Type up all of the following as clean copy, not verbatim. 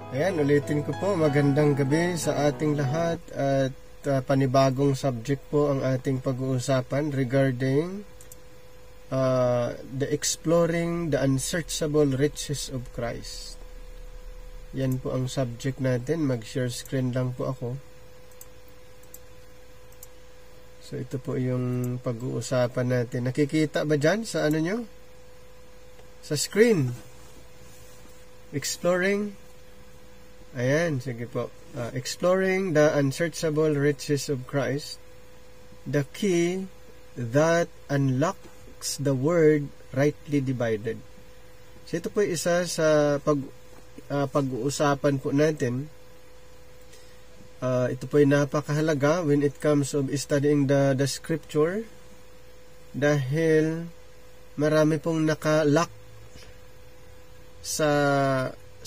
Ayan, ulitin ko po, magandang gabi sa ating lahat at panibagong subject po ang ating pag-uusapan regarding the exploring the unsearchable riches of Christ. Yan po ang subject natin. Mag-share screen lang po ako. So ito po yung pag-uusapan natin. Nakikita ba dyan sa ano nyo? Sa screen. Exploring. Ayan, sige po. Exploring the unsearchable riches of Christ. The key that unlocks the word rightly divided. So ito po isa sa pag-uusapan po natin. Ito po ay napakahalaga when it comes of studying the scripture dahil marami pong nakalock sa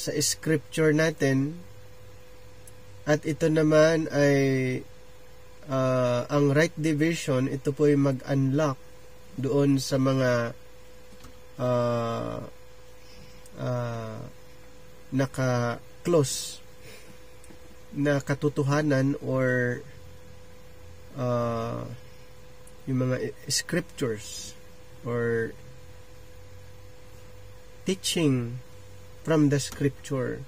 scripture natin at ito naman ay ang right division, ito po ay mag-unlock doon sa mga naka-close na katotohanan or yung mga scriptures or teaching from the scripture.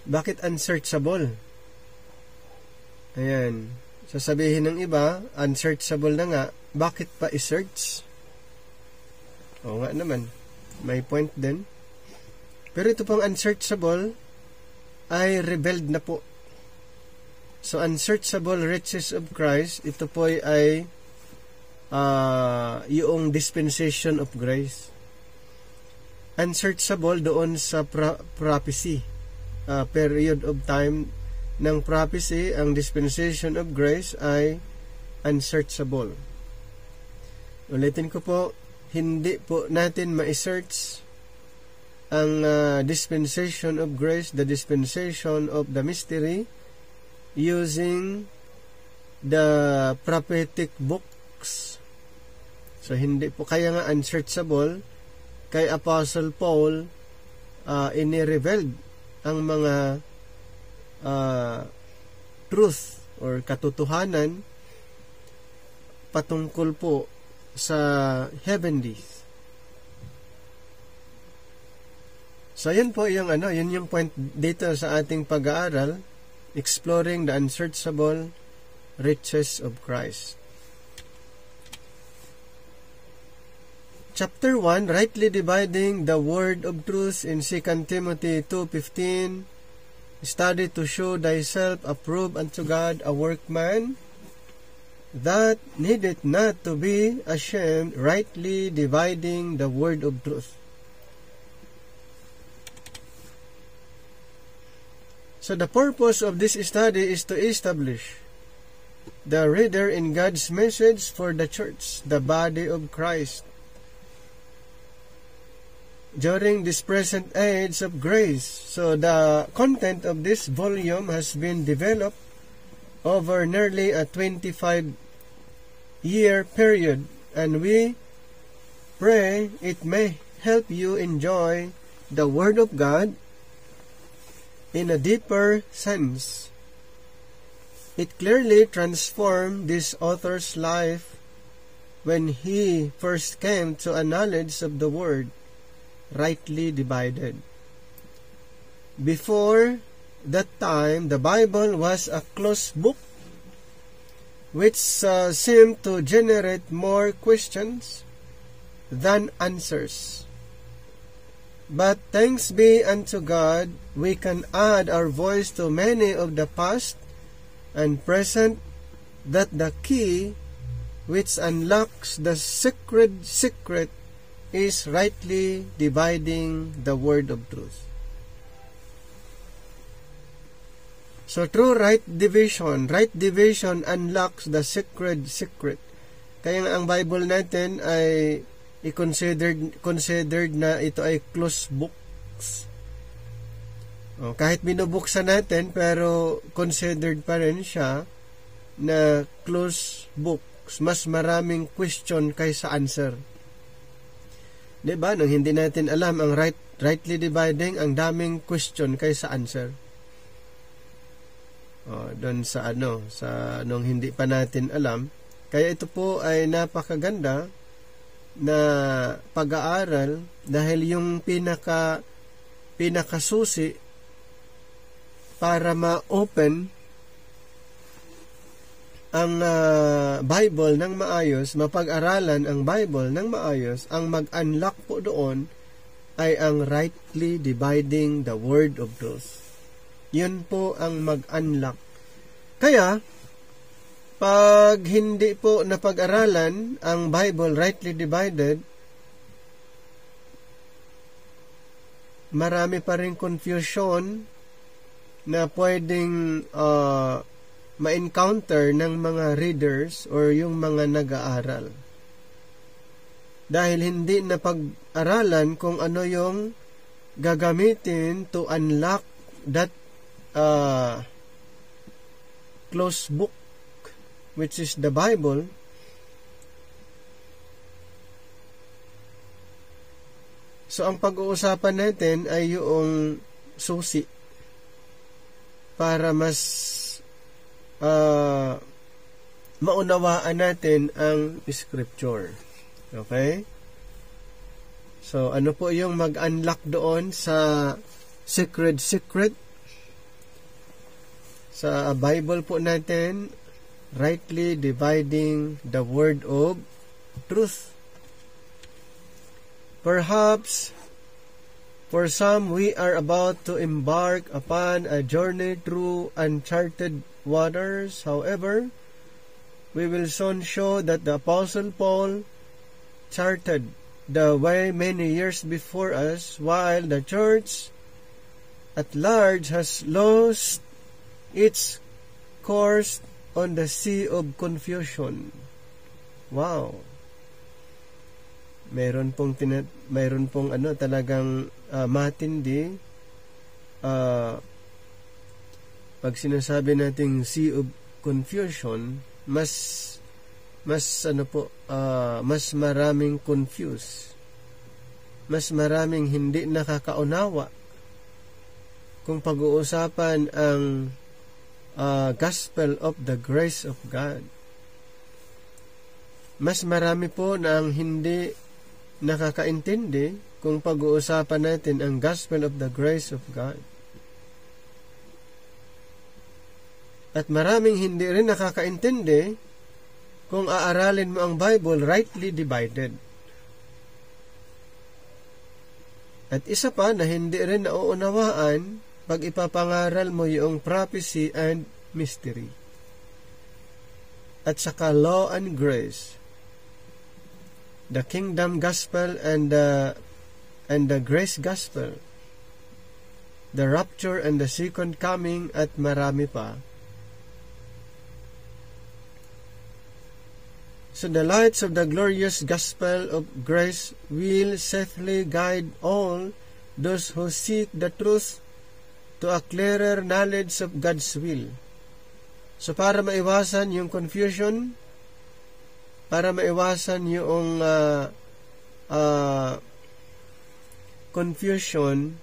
Bakit unsearchable? Ayan. Sasabihin ng iba, unsearchable na nga, bakit pa i-search? Oo nga naman. May point din. Pero ito pang unsearchable ay revealed na po. So, unsearchable riches of Christ, ito po ay yung dispensation of grace. Unsearchable doon sa prophecy, period of time ng prophecy, ang dispensation of grace ay unsearchable. Ulitin ko po, hindi po natin ma-search ang dispensation of grace, the dispensation of the mystery, using the prophetic books. So, hindi po, kaya nga unsearchable. Kay Apostle Paul, ini-revealed ang mga truth or katotohanan patungkol po sa heavenlies. So, yun po yung yun yung point dito sa ating pag-aaral, exploring the unsearchable riches of Christ. Chapter 1, rightly dividing the word of truth in 2 Timothy 2:15. Study to show thyself approved unto God, a workman that needeth not to be ashamed, rightly dividing the word of truth. So the purpose of this study is to establish the reader in God's message for the church, the body of Christ, during this present age of grace. So the content of this volume has been developed over nearly a 25-year period, and we pray it may help you enjoy the Word of God in a deeper sense. It clearly transformed this author's life when he first came to a knowledge of the Word rightly divided. Before that time, the Bible was a closed book which seemed to generate more questions than answers. But thanks be unto God, we can add our voice to many of the past and present, that the key which unlocks the secret is rightly dividing the word of truth. So through right division unlocks the secret. Kaya nga ang Bible natin ay considered na ito ay closed books. Kahit binubuksan natin, pero considered pa rin siya na closed books. Mas maraming question kaysa answer. Diba? Nung hindi natin alam ang rightly dividing, ang daming question kaysa answer. Doon sa nung hindi pa natin alam. Kaya ito po ay napakaganda na pag-aaral dahil yung pinakasusi para ma-open ang Bible ng maayos, mapag-aralan ang Bible ng maayos, ang mag-unlock po doon ay ang rightly dividing the word of truth. Yun po ang mag-unlock. Kaya, pag hindi po napag-aralan ang Bible rightly divided, marami pa rin confusion na pwedeng ma-encounter ng mga readers or yung mga nag-aaral. Dahil hindi na pag-aralan kung ano yung gagamitin to unlock that closed book, which is the Bible. So, ang pag-uusapan natin ay yung susi para mas maunawaan natin ang Scripture. Okay? So, ano po yung mag-unlock doon sa secret? Sa Bible po natin, rightly dividing the word of truth. Perhaps, for some, we are about to embark upon a journey through uncharted waters. However, we will soon show that the Apostle Paul charted the way many years before us, while the church at large has lost its course on the sea of confusion. Wow. Mayroon pong talagang matindi. Pag sinasabi nating sea of confusion, mas maraming confused. Mas maraming hindi nakakaunawa kung pag-uusapan ang gospel of the grace of God. Mas marami po na ang hindi nakakaintindi kung pag-uusapan natin ang gospel of the grace of God. At maraming hindi rin nakakaintindi kung aaralin mo ang Bible rightly divided. At isa pa na hindi rin nauunawaan pag ipapangaral mo yung prophecy and mystery. At saka law and grace, the kingdom gospel and the grace gospel, the rapture and the second coming, at marami pa. So the lights of the glorious gospel of grace will safely guide all those who seek the truth to a clearer knowledge of God's will. So para maiwasan yung confusion, para maiwasan yung confusion,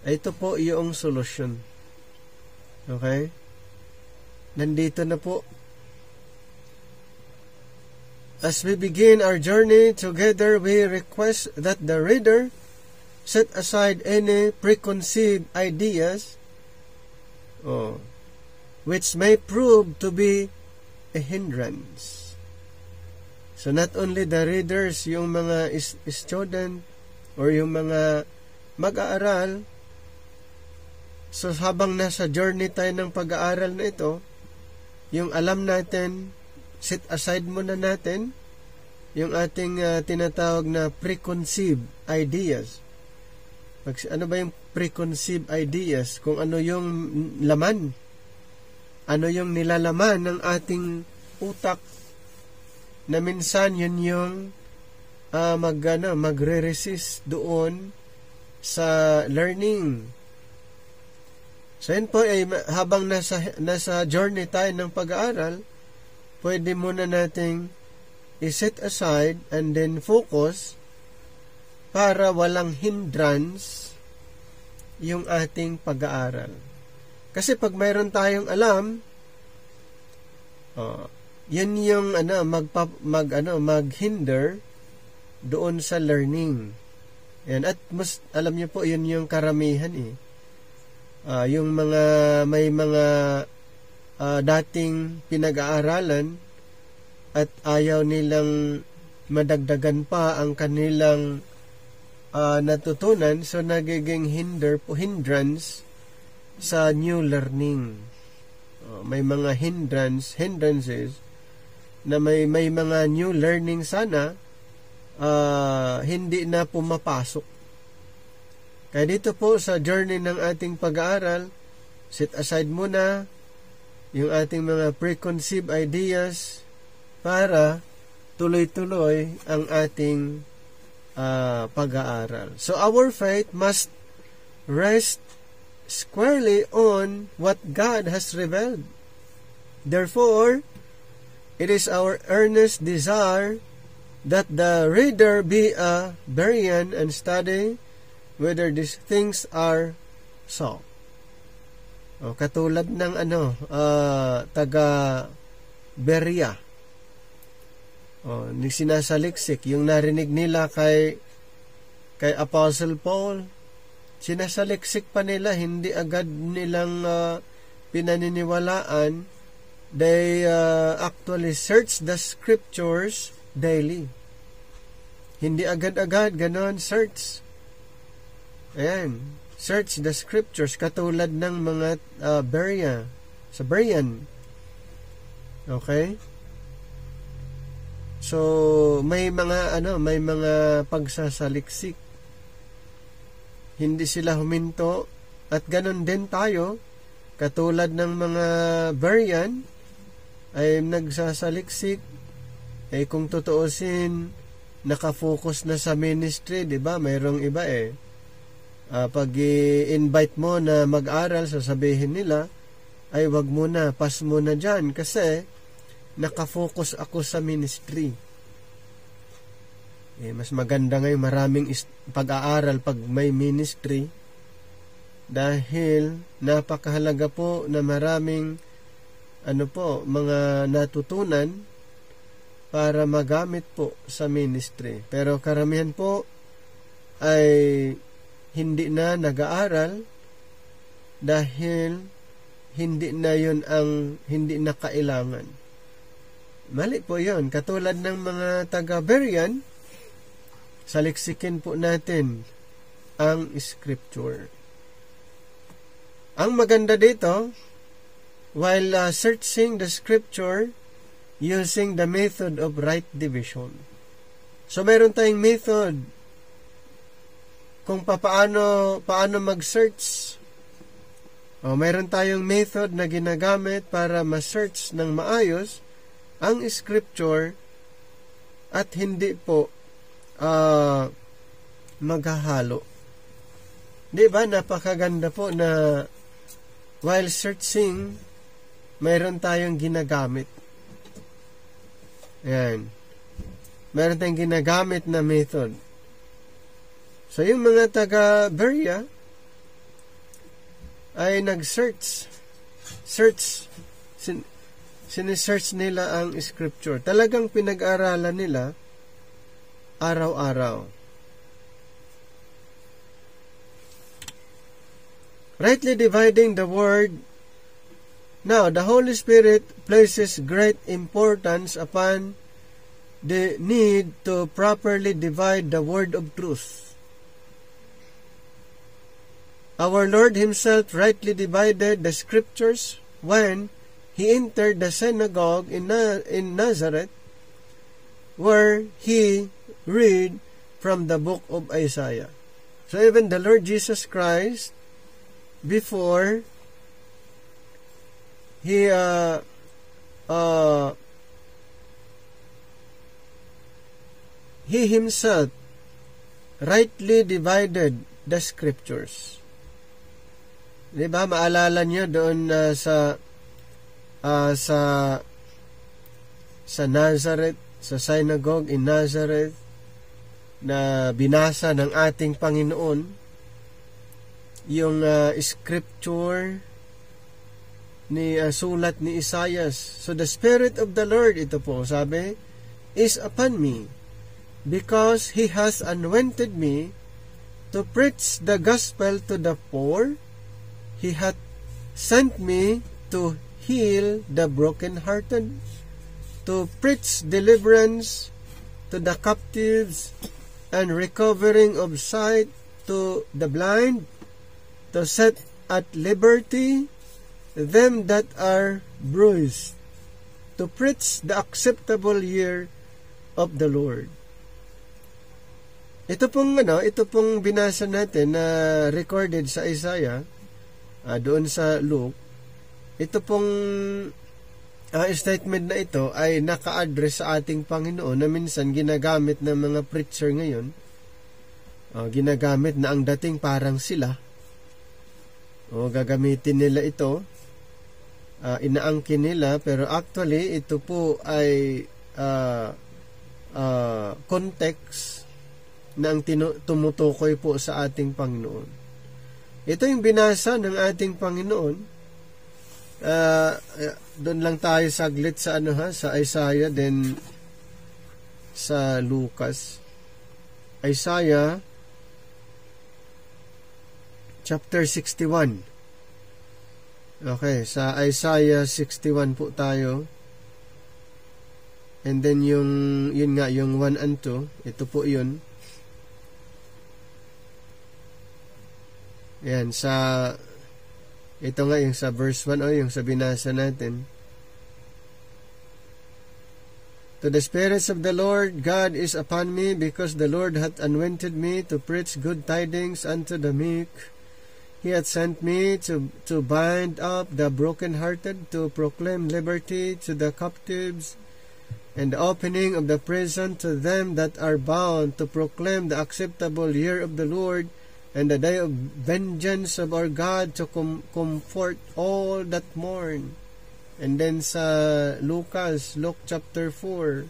ito po yung solusyon. Okay? Nandito na po. As we begin our journey together, we request that the reader set aside any preconceived ideas which may prove to be a hindrance. So not only the readers, yung mga student or yung mga mag-aaral, so habang nasa journey tayo ng pag-aaral na ito, yung alam natin, set aside muna natin yung ating tinatawag na preconceived ideas. Ano ba yung preconceived ideas? Kung ano yung laman, ano yung nilalaman ng ating utak, na minsan yun yung magre-resist doon sa learning. So yun po ay habang nasa journey tayo ng pag-aaral, pwede muna nating i-set aside and then focus para walang hindrance yung ating pag-aaral. Kasi pag mayroon tayong alam, yan yung maghinder doon sa learning. Yan, at mas alam niyo po, yun yung karamihan yung may mga dating pinag-aaralan at ayaw nilang madagdagan pa ang kanilang natutunan, so nagiging hindrance sa new learning. May mga hindrances na may mga new learning sana hindi na pumapasok. Kaya dito po sa journey ng ating pag-aaral, set aside muna yung ating mga preconceived ideas para tuloy-tuloy ang ating pag-aaral. So our faith must rest squarely on what God has revealed. Therefore, it is our earnest desire that the reader be a Berean and study whether these things are so. Katulad ng taga Berea. Sinasaliksik yung narinig nila kay Apostle Paul. Sinasaliksik pa nila, hindi agad nilang pinaniniwalaan. They actually search the scriptures daily. Hindi agad-agad ganon search. Ayan, search the scriptures katulad ng mga Berean. Okay? So may mga pagsasaliksik. Hindi sila huminto, at ganon din tayo, katulad ng mga Berean ay nagsasaliksik. Kung tutuusin, nakafocus na sa ministry, di ba? Mayroong iba pag i-invite mo na mag-aral, sasabihin nila, ay wag muna, pass muna dyan, kasi nakafocus ako sa ministry. Mas maganda ngayon maraming pag-aaral pag may ministry, dahil napakahalaga po na maraming mga natutunan para magamit po sa ministry. Pero karamihan po ay hindi na nag-aaral dahil hindi na yun ang hindi na kailangan. Mali po yun. Katulad ng mga taga-Berean, saliksikin po natin ang scripture. Ang maganda dito, while searching the scripture using the method of right division. So meron tayong method kung paano mag-search. Meron tayong method na ginagamit para ma-search ng maayos ang scripture at hindi po maghahalo. Di ba, napakaganda po na while searching, mayroon tayong ginagamit. Ayan. Mayroon tayong ginagamit na method. So, yung mga taga-Berea ay nag-search. Sinesearch nila ang scripture. Talagang pinag-aralan nila araw-araw. Rightly dividing the word. Now, the Holy Spirit places great importance upon the need to properly divide the word of truth. Our Lord Himself rightly divided the scriptures when He entered the synagogue in Nazareth, where He read from the book of Isaiah. So even the Lord Jesus Christ, before He Himself rightly divided the scriptures. Diba, maalala niyo doon sa Nazareth, sa synagogue in Nazareth na binasa ng ating Panginoon yung scripture ni sulat ni Isaias. So the Spirit of the Lord, ito po sabi, is upon me, because He has anointed me to preach the gospel to the poor. He hath sent me to heal the brokenhearted, to preach deliverance to the captives, and recovering of sight to the blind, to set at liberty them that are bruised, to preach the acceptable year of the Lord. Ito pong binasa natin na recorded sa Isaiah, doon sa Luke. Ito pong statement na ito ay naka-address sa ating Panginoon na minsan ginagamit ng mga preacher ngayon. Ginagamit na ang dating parang sila. Gagamitin nila ito. Inaangkin nila, pero actually ito po ay context na ang tumutukoy po sa ating Panginoon. Ito yung binasa ng ating Panginoon. Doon lang tayo saglit sa sa Isaiah, then sa Lucas. Isaiah chapter 61. Okay, sa Isaiah 61 po tayo. And then yung 1 and 2, ito po yun. Ayan, ito nga yung sa verse 1, yung sa binasa natin. To the spirits of the Lord God is upon me, because the Lord hath anointed me to preach good tidings unto the meek. He hath sent me to bind up the brokenhearted, to proclaim liberty to the captives, and the opening of the prison to them that are bound, to proclaim the acceptable year of the Lord, and the day of vengeance of our God, to comfort all that mourn. And then sa Luke chapter 4.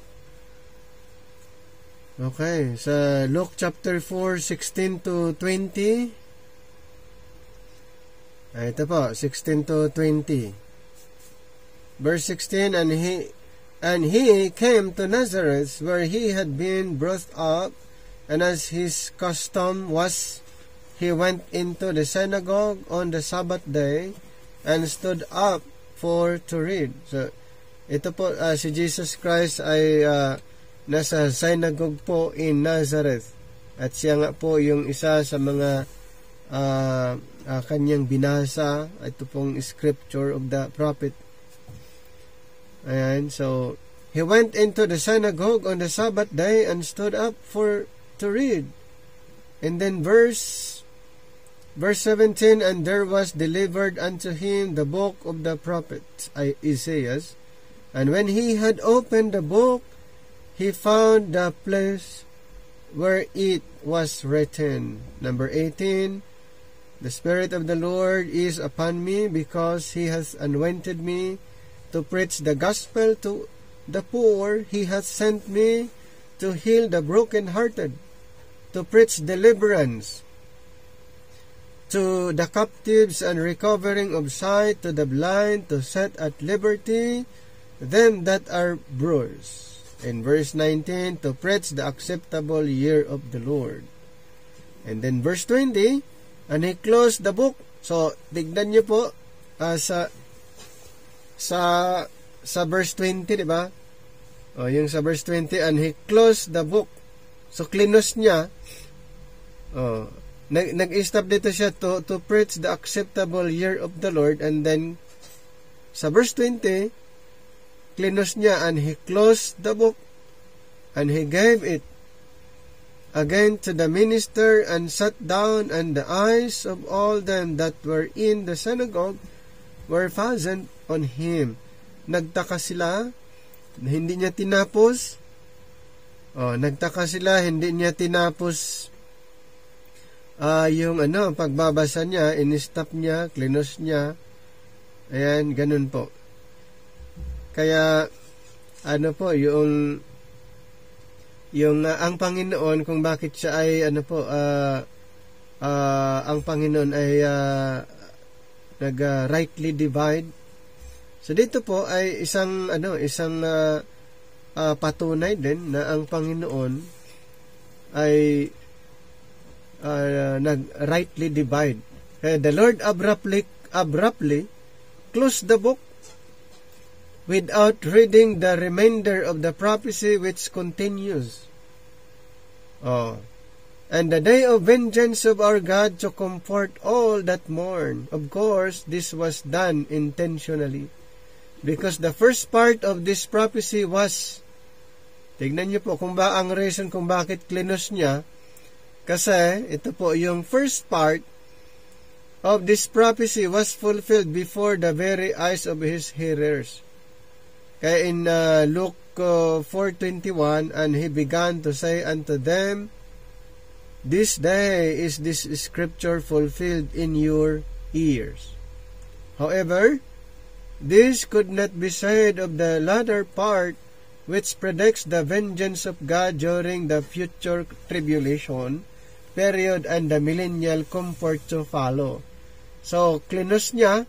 Okay, sa Luke chapter 4, 16 to 20. Ito po, 16 to 20. Verse 16, And he came to Nazareth, where he had been brought up, and as his custom was, he went into the synagogue on the Sabbath day, and stood up for to read. So, ito po, si Jesus Christ ay nasa synagogue po in Nazareth. At siya nga po yung isa sa mga kanyang binasa. Ito pong scripture of the prophet. Ayan, so he went into the synagogue on the Sabbath day and stood up for to read. And then verse 17, and there was delivered unto him the book of the prophet Isaiah. And when he had opened the book, he found the place where it was written. Number 18, the Spirit of the Lord is upon me, because he has anointed me to preach the gospel to the poor. He hath sent me to heal the brokenhearted, to preach deliverance to the captives, and recovering of sight to the blind, to set at liberty them that are bruised. In verse 19, to preach the acceptable year of the Lord. And then verse 20, and he closed the book. So, tignan niyo po sa verse 20, di ba? Yung sa verse 20, and he closed the book. So, klinos niya. Nag-stop dito siya to preach the acceptable year of the Lord. And then, sa verse 20, klinos niya, and he closed the book, and he gave it again to the minister, and sat down, and the eyes of all them that were in the synagogue were fastened on him. Nagtaka sila na hindi niya tinapos. Nagtaka sila, hindi niya tinapos yung pagbabasa niya, in-stop niya, klinos niya. Ayan, ganun po. Kaya, yung yung ang Panginoon kung bakit siya ay ang Panginoon ay rightly divide. So dito po ay isang patunay din na ang Panginoon ay rightly divide. The Lord abruptly closed the book without reading the remainder of the prophecy which continues. And the day of vengeance of our God to comfort all that mourn. Of course, this was done intentionally. Because the first part of this prophecy was, tignan niyo po kung ba ang reason kung bakit klinos niya, kasi ito po yung first part of this prophecy was fulfilled before the very eyes of his hearers. Kaya in Luke 4:21, and he began to say unto them, this day is this scripture fulfilled in your ears. However, this could not be said of the latter part, which predicts the vengeance of God during the future tribulation period and the millennial comfort to follow. So, klinos niya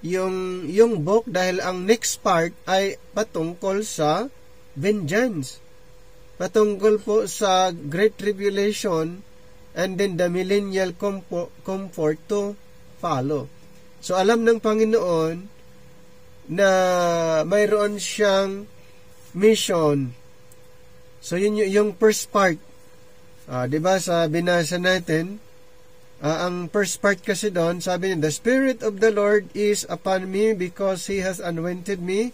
yung book dahil ang next part ay patungkol sa vengeance. Patungkol po sa Great Tribulation and then the millennial comfort to follow. So, alam ng Panginoon na mayroon siyang mission. So, yun yung first part. Diba sa binasa natin, ang first part kasi doon, sabi niya, the Spirit of the Lord is upon me because He has anointed me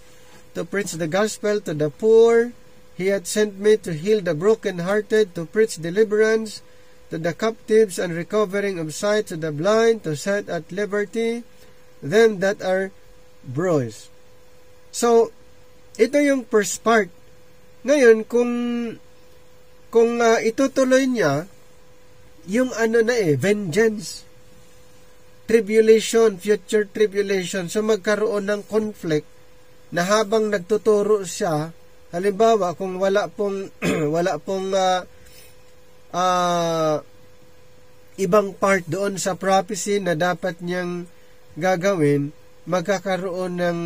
to preach the gospel to the poor. He had sent me to heal the brokenhearted, to preach deliverance to the captives and recovering of sight to the blind, to set at liberty them that are bruised. So, ito yung first part. Ngayon, kung itutuloy niya, yung vengeance, tribulation, future tribulation, so magkaroon ng conflict na habang nagtuturo siya, halimbawa, kung wala pong ibang part doon sa prophecy na dapat niyang gagawin, magkakaroon ng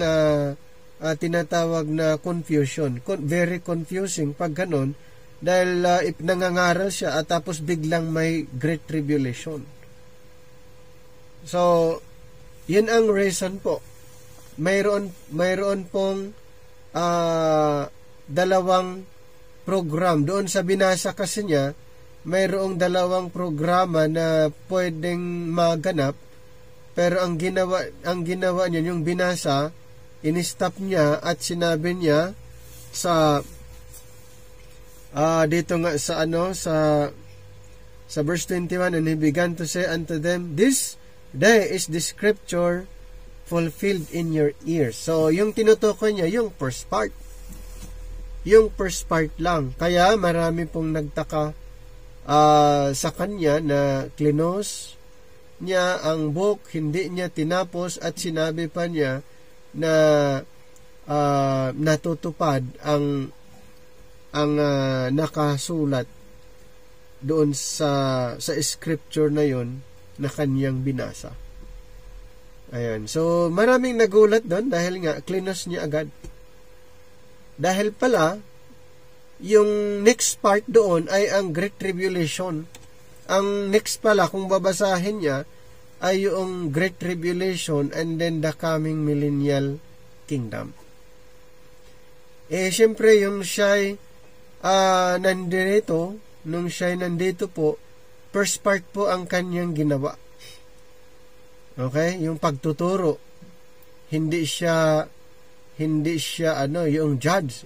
tinatawag na confusion. Very confusing pag ganon, dahil nangangaral siya at tapos biglang may great tribulation. So, yun ang reason po. Mayroon pong dalawang program. Doon sa binasa kasi niya, mayroong dalawang programa na pwedeng maganap, pero ang ginawa niya, yung binasa, in-stop niya at sinabi niya sa dito nga sa verse 21, and he began to say unto them, this day is the scripture fulfilled in your ears. So, yung tinutukoy niya, yung first part. Yung first part lang. Kaya marami pong nagtaka sa kanya na klinos niya ang book, hindi niya tinapos at sinabi pa niya na natutupad ang nakasulat doon sa scripture na yon na kanyang binasa. Ayan. So, maraming nagulat doon dahil nga klinos niya agad. Dahil pala, yung next part doon ay ang Great Tribulation. Ang next pala, kung babasahin niya, ay yung Great Tribulation and then the coming millennial kingdom. Siyempre, yung siya'y nung siya'y nandito po, first part po ang kanyang ginawa. Okay? Yung pagtuturo. Hindi siya yung judge.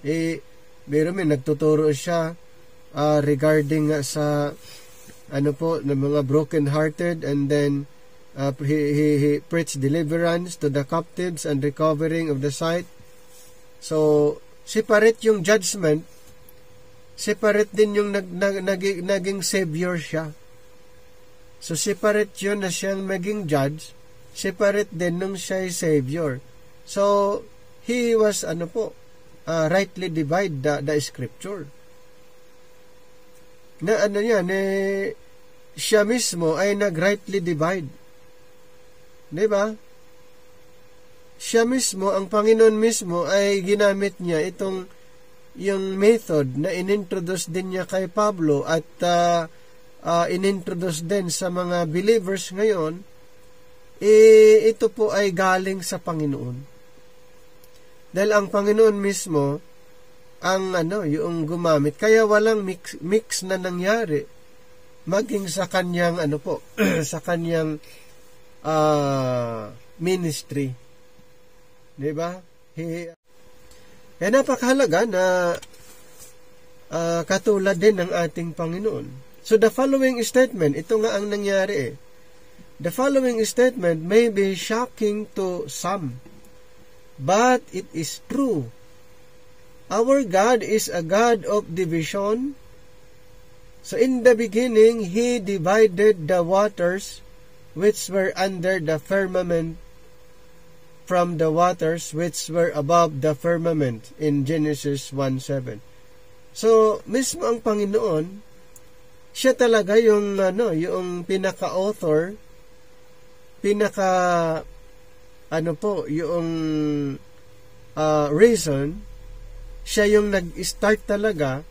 Pero may nagtuturo siya regarding sa ng mga broken-hearted, and then he preached deliverance to the captives and recovering of the sight. So, separate yung judgment, separate din yung naging savior siya. So, separate yun na siyang maging judge, separate din nung siya'y savior. So, he was rightly divide the scripture. Na ano yan, siya mismo ay nag-rightly divide. Diba? Siya mismo, ang Panginoon mismo ay ginamit niya yung method na inintroduce din niya kay Pablo at inintroduce din sa mga believers ngayon. Ito po ay galing sa Panginoon. Dahil ang Panginoon mismo ang yung gumamit. Kaya walang mix na nangyari maging sa kanyang sa kanyang ministry. Diba? Kaya napakahalaga na katulad din ng ating Panginoon. So the following statement, ito nga ang nangyari. The following statement may be shocking to some, but it is true. Our God is a God of division. So in the beginning, He divided the waters which were under the firmament from the waters which were above the firmament in Genesis 1:7. So, mismo ang Panginoon, siya talaga yung pinaka-author, yung reason, siya yung nag-start talaga.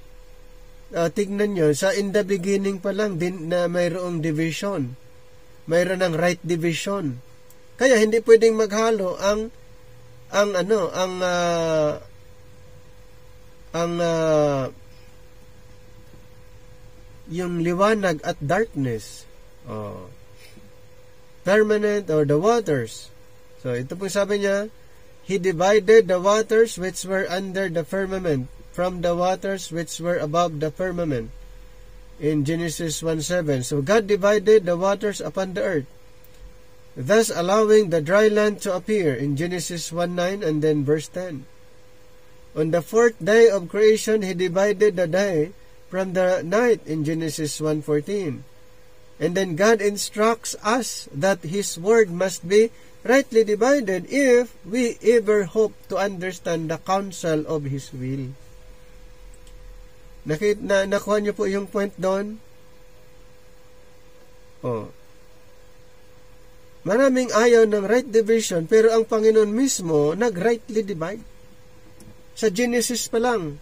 Tignan nyo, sa in the beginning pa lang din na mayroong division. Mayroon ng right division. Kaya hindi pwedeng maghalo yung liwanag at darkness. Permanent or the waters. So ito po sabi niya, He divided the waters which were under the firmament from the waters which were above the firmament in Genesis 1:7. So God divided the waters upon the earth, thus allowing the dry land to appear in Genesis 1:9 and then verse 10. On the fourth day of creation, He divided the day from the night in Genesis 1:14. And then God instructs us that His word must be rightly divided if we ever hope to understand the counsel of His will. Nakuha niyo po yung point doon? Maraming ayaw ng right division, pero ang Panginoon mismo nag-rightly divide. Sa Genesis pa lang,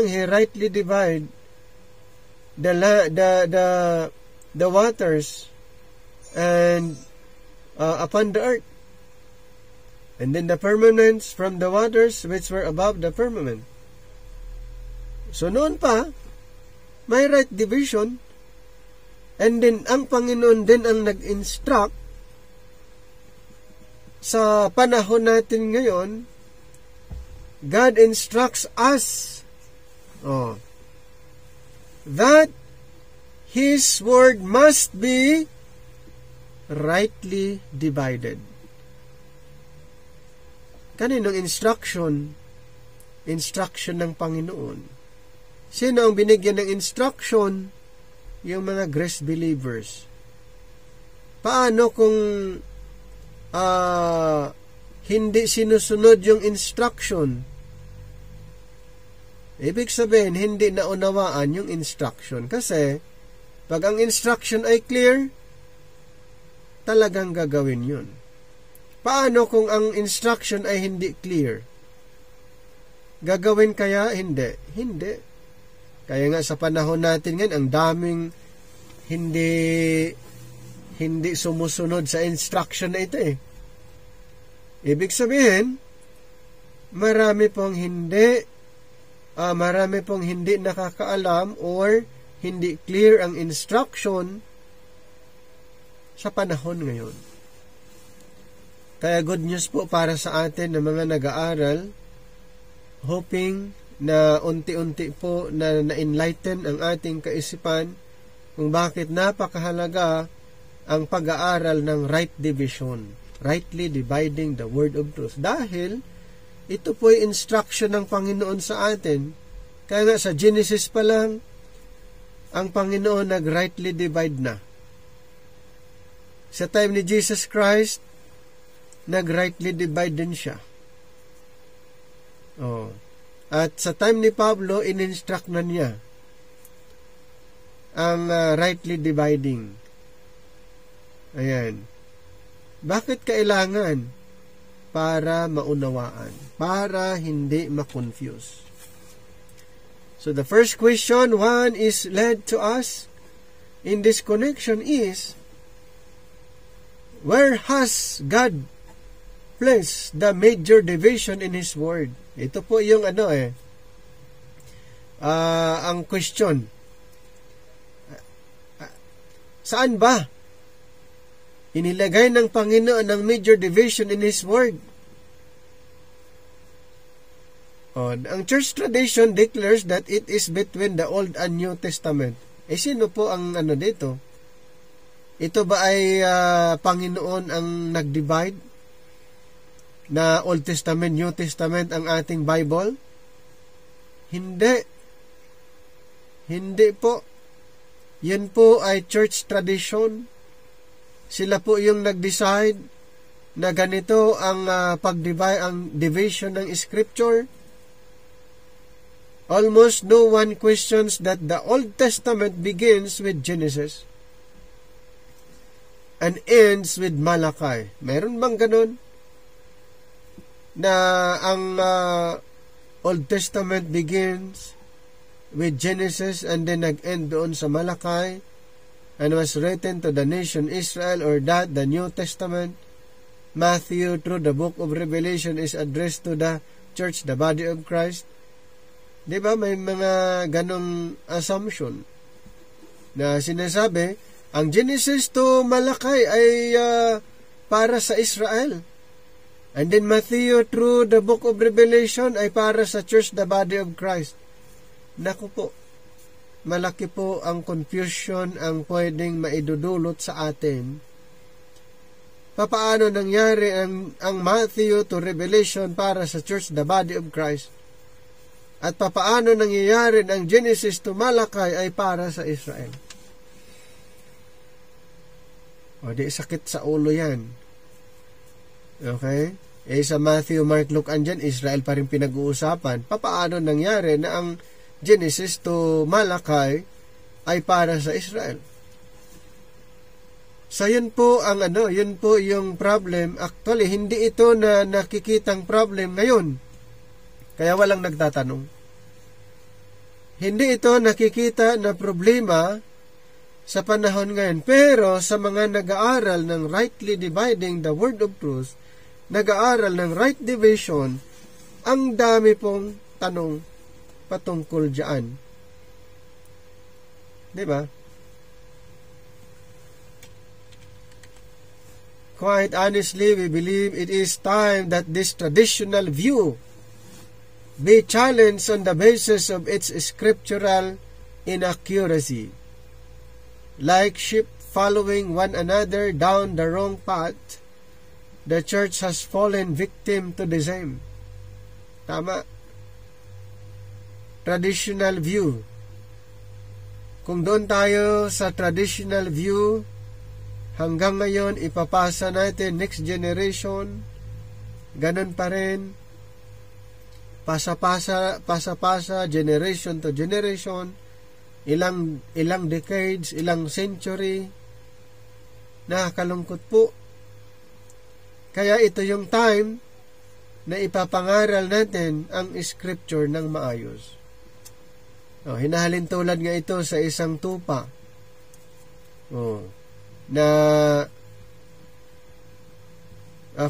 He rightly divide the waters and upon the earth, and then the firmaments from the waters which were above the firmament. So noon pa, may right division, and then ang Panginoon din ang nag-instruct sa panahon natin ngayon. God instructs us that His word must be rightly divided. Kaninong instruction? Instruction ng Panginoon. Sino ang binigyan ng instruction? Yung mga grace believers. Paano kung hindi sinusunod yung instruction? Ibig sabihin, hindi naunawaan yung instruction. Kasi, pag ang instruction ay clear, talagang gagawin yun. Paano kung ang instruction ay hindi clear? Gagawin kaya? Hindi. Hindi. Kaya nga sa panahon natin ngayon, ang daming hindi sumusunod sa instruction na ito eh. Ibig sabihin, marami pong hindi nakakaalam or hindi clear ang instruction sa panahon ngayon. Kaya good news po para sa atin na mga nag-aaral, hoping na unti-unti po na-enlighten ang ating kaisipan kung bakit napakahalaga ang pag-aaral ng right division, rightly dividing the word of truth. Dahil ito po ay instruction ng Panginoon sa atin. Kaya nga sa Genesis pa lang, ang Panginoon nag-rightly divide na. Sa time ni Jesus Christ, nag-rightly divide din siya. Oh. At sa time ni Pablo, in-instruct na niya ang rightly dividing. Ayan. Bakit kailangan? Para maunawaan. Para hindi ma-confuse. So the first question, one is led to us in this connection is, where has God placed the major division in His Word? Ito po yung ang question. Saan ba inilagay ng Panginoon ang major division in His Word? Ang church tradition declares that it is between the Old and New Testament. Sino po ang dito? Ito ba ay Panginoon ang nag-divide? Na Old Testament, New Testament ang ating Bible? Hindi. Hindi po. Yan po ay church tradition. Sila po yung nag-decide na ganito ang pag-divide, ang division ng Scripture. Almost no one questions that the Old Testament begins with Genesis and ends with Malachi. Meron bang ganun? Na ang Old Testament begins with Genesis and then nag-end doon sa Malachi and was written to the nation Israel, or that the New Testament, Matthew through the book of Revelation, is addressed to the church, the body of Christ. Diba may mga ganong assumption na sinasabi ang Genesis to Malachi ay para sa Israel. And then Matthew through the book of Revelation ay para sa church, the body of Christ. Naku po, malaki po ang confusion ang pwedeng maidudulot sa atin. Papaano nangyari ang Matthew to Revelation para sa church, the body of Christ? At papaano nangyayari ang Genesis to Malachi ay para sa Israel? O di sakit sa ulo yan. Okay? Sa Matthew, Mark, Luke, andyan, Israel pa rin pinag-uusapan. Papaano nangyari na ang Genesis to Malachi ay para sa Israel? So, yun po yung problem. Actually, hindi ito na nakikitang problem ngayon. Kaya walang nagtatanong. Hindi ito nakikita na problema sa panahon ngayon. Pero sa mga nag-aaral ng rightly dividing the word of truth, nag-aaral ng right division, ang dami pong tanong patungkol diyan. Diba? Quite honestly, we believe it is time that this traditional view be challenged on the basis of its scriptural inaccuracy. Like sheep following one another down the wrong path, the church has fallen victim to the same. Tama. Traditional view. Kung doon tayo sa traditional view, hanggang ngayon ipapasa natin next generation, ganun pa rin, pasa-pasa, generation to generation, ilang decades, ilang century, nakakalungkot po. Kaya ito yung time na ipapangaral natin ang scripture ng maayos. Hinahalin tulad nga ito sa isang tupa. Na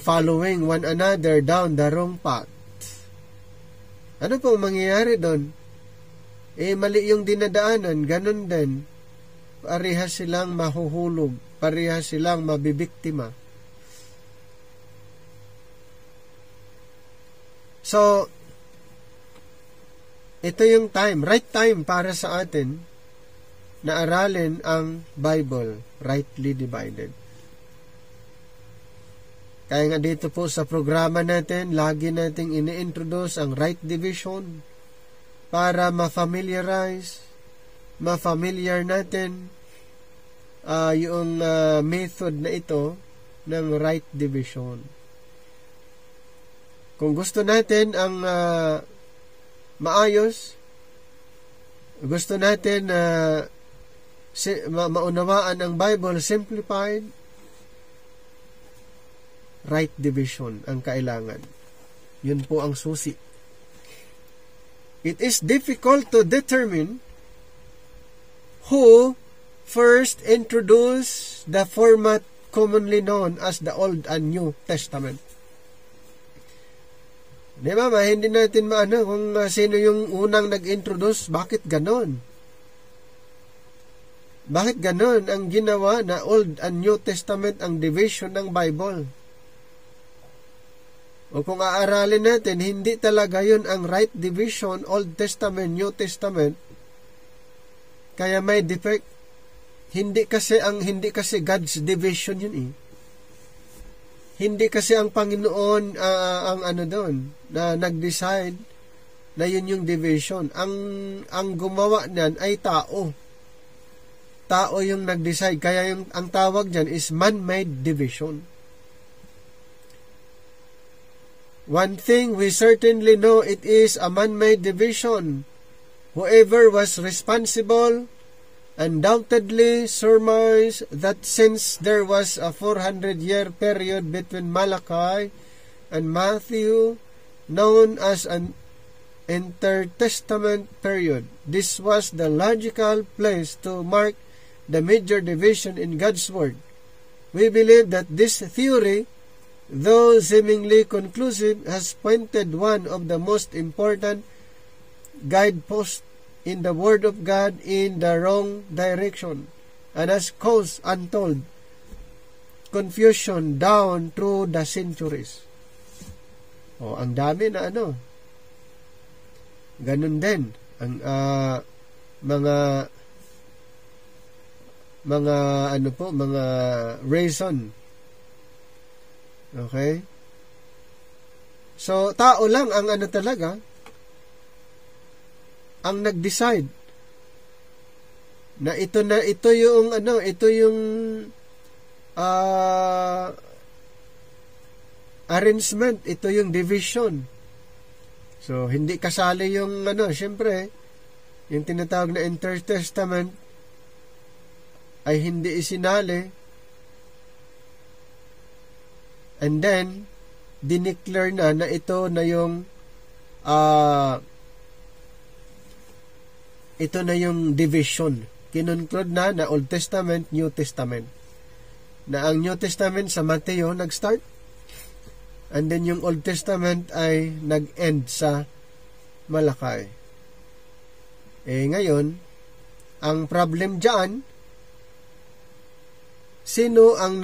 following one another down the wrong path. Ano pong mangyayari doon? Mali yung dinadaanan, ganun din. Parehas silang mahuhulog, parehas silang mabibiktima. So, ito yung time, right time para sa atin na aralin ang Bible, rightly divided. Kaya nga dito po sa programa natin, lagi nating ini-introduce ang right division para ma-familiar natin yung method na ito ng right division. Kung gusto natin ang maayos, gusto natin maunawaan ang Bible simplified, right division ang kailangan. Yun po ang susi. It is difficult to determine who first introduced the format commonly known as the Old and New Testament. Di ba, hindi natin maano kung sino yung unang nag-introduce. Bakit ganon? Bakit ganon ang ginawa na Old and New Testament ang division ng Bible? O kung aaralin natin, hindi talaga yun ang right division, Old Testament, New Testament. Kaya may defect. Hindi kasi God's division yun eh. Hindi kasi ang Panginoon ang ano doon na nag-decide na yun yung division. Ang gumawa niyan ay tao. Tao yung nag-decide. Kaya ang tawag diyan is man-made division. One thing we certainly know, it is a man-made division. Whoever was responsible undoubtedly surmised that since there was a 400-year period between Malachi and Matthew, known as an intertestament period, this was the logical place to mark the major division in God's Word. We believe that this theory, though seemingly conclusive, has pointed one of the most important guideposts in the Word of God in the wrong direction and has caused untold confusion down through the centuries. Ang dami na ano. Ganun din ang mga reason. Okay? So, tao lang ang ano talaga, ang nag-decide na ito yung arrangement, ito yung division. So, hindi kasali yung syempre, yung tinatawag na intertestament ay hindi isinali. And then, dineclare na ito na yung division. Kinunclude na Old Testament, New Testament. Na ang New Testament sa Mateo nag-start. And then yung Old Testament ay nag-end sa Malachi. Ngayon, ang problem dyan, sino ang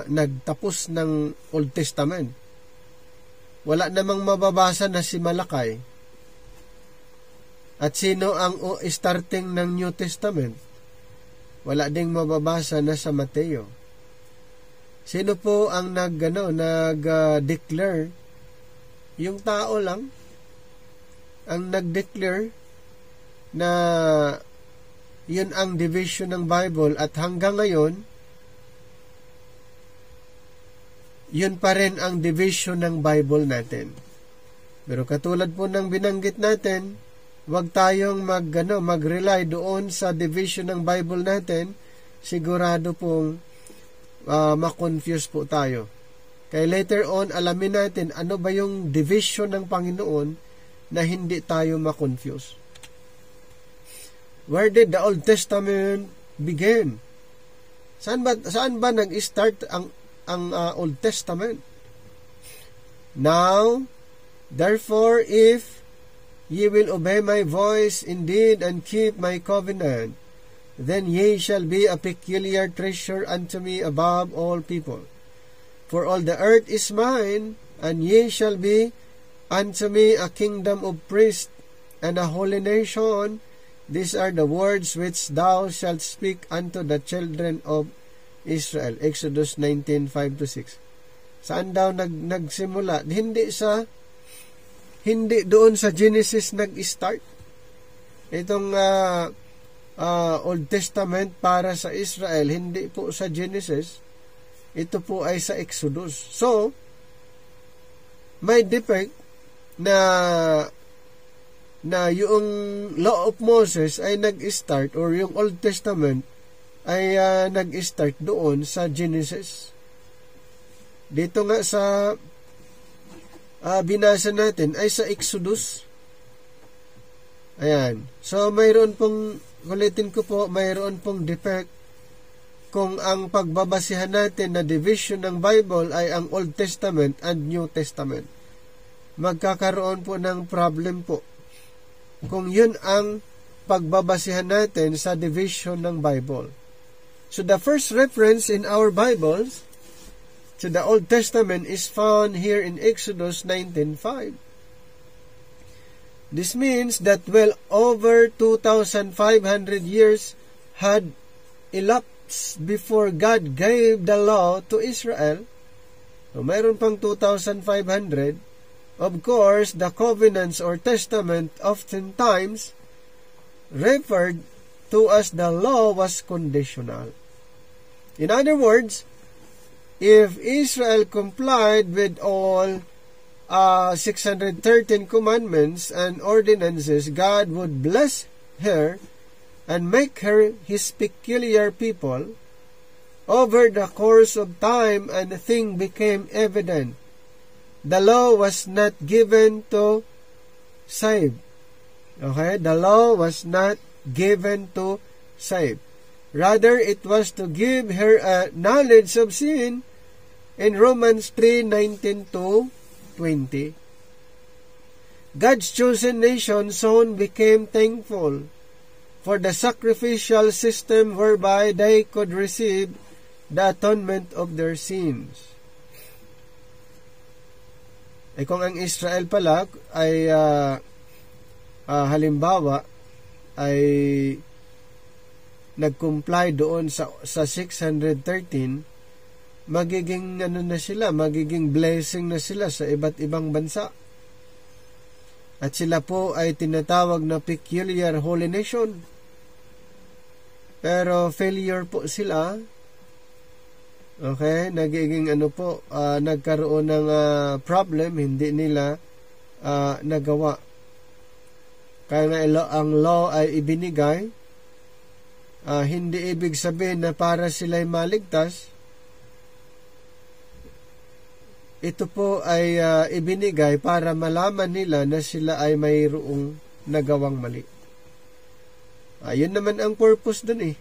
nagtapos ng Old Testament? Wala namang mababasa na si Malachi. At sino ang starting ng New Testament? Wala ding mababasa na sa Mateo. Sino po ang nag-declare? Yung tao lang ang nag-declare na yun ang division ng Bible, at hanggang ngayon, yun pa rin ang division ng Bible natin. Pero katulad po ng binanggit natin, huwag tayong mag-rely doon sa division ng Bible natin. Sigurado pong ma-confuse po tayo. Kaya later on, alamin natin ano ba yung division ng Panginoon na hindi tayo ma-confuse. Where did the Old Testament begin? Saan ba nag-start ang Old Testament? Now, therefore, if ye will obey my voice indeed and keep my covenant, then ye shall be a peculiar treasure unto me above all people. For all the earth is mine, and ye shall be unto me a kingdom of priests and a holy nation. These are the words which thou shalt speak unto the children of Israel. Exodus 19:5-6. Saan daw nagsimula? Hindi doon sa Genesis nag-start. Itong Old Testament para sa Israel, hindi po sa Genesis. Ito po ay sa Exodus. So, may defect na yung Law of Moses ay nag-start, or yung Old Testament ay nag-start doon sa Genesis. Dito nga sa binasa natin ay sa Exodus. Ayan. So, mayroon pong, ulitin ko po, mayroon pong defect kung ang pagbabasihan natin na division ng Bible ay ang Old Testament and New Testament. Magkakaroon po ng problem po kung yun ang pagbabasihan natin sa division ng Bible. So, the first reference in our Bibles to the Old Testament is found here in Exodus 19:5. This means that well over 2,500 years had elapsed before God gave the law to Israel. So, mayroon pang 2,500. Of course, the covenants or testament oftentimes referred to as the law was conditional. In other words, if Israel complied with all 613 commandments and ordinances, God would bless her and make her His peculiar people. Over the course of time, and the thing became evident. The law was not given to save. Okay? The law was not given to save. Rather, it was to give her a knowledge of sin in Romans 3:19-20. God's chosen nation soon became thankful for the sacrificial system whereby they could receive the atonement of their sins. Kung ang Israel pala ay halimbawa ay nag-comply doon sa 613, magiging magiging blessing na sila sa iba't ibang bansa. At sila po ay tinatawag na peculiar holy nation. Pero failure po sila. Okay, nagiging nagkaroon ng problem, hindi nila nagawa. Kaya nga ang law ay ibinigay, hindi ibig sabihin na para sila'y maligtas. Ito po ay ibinigay para malaman nila na sila ay mayroong nagawang mali. Ayun naman ang purpose dun eh.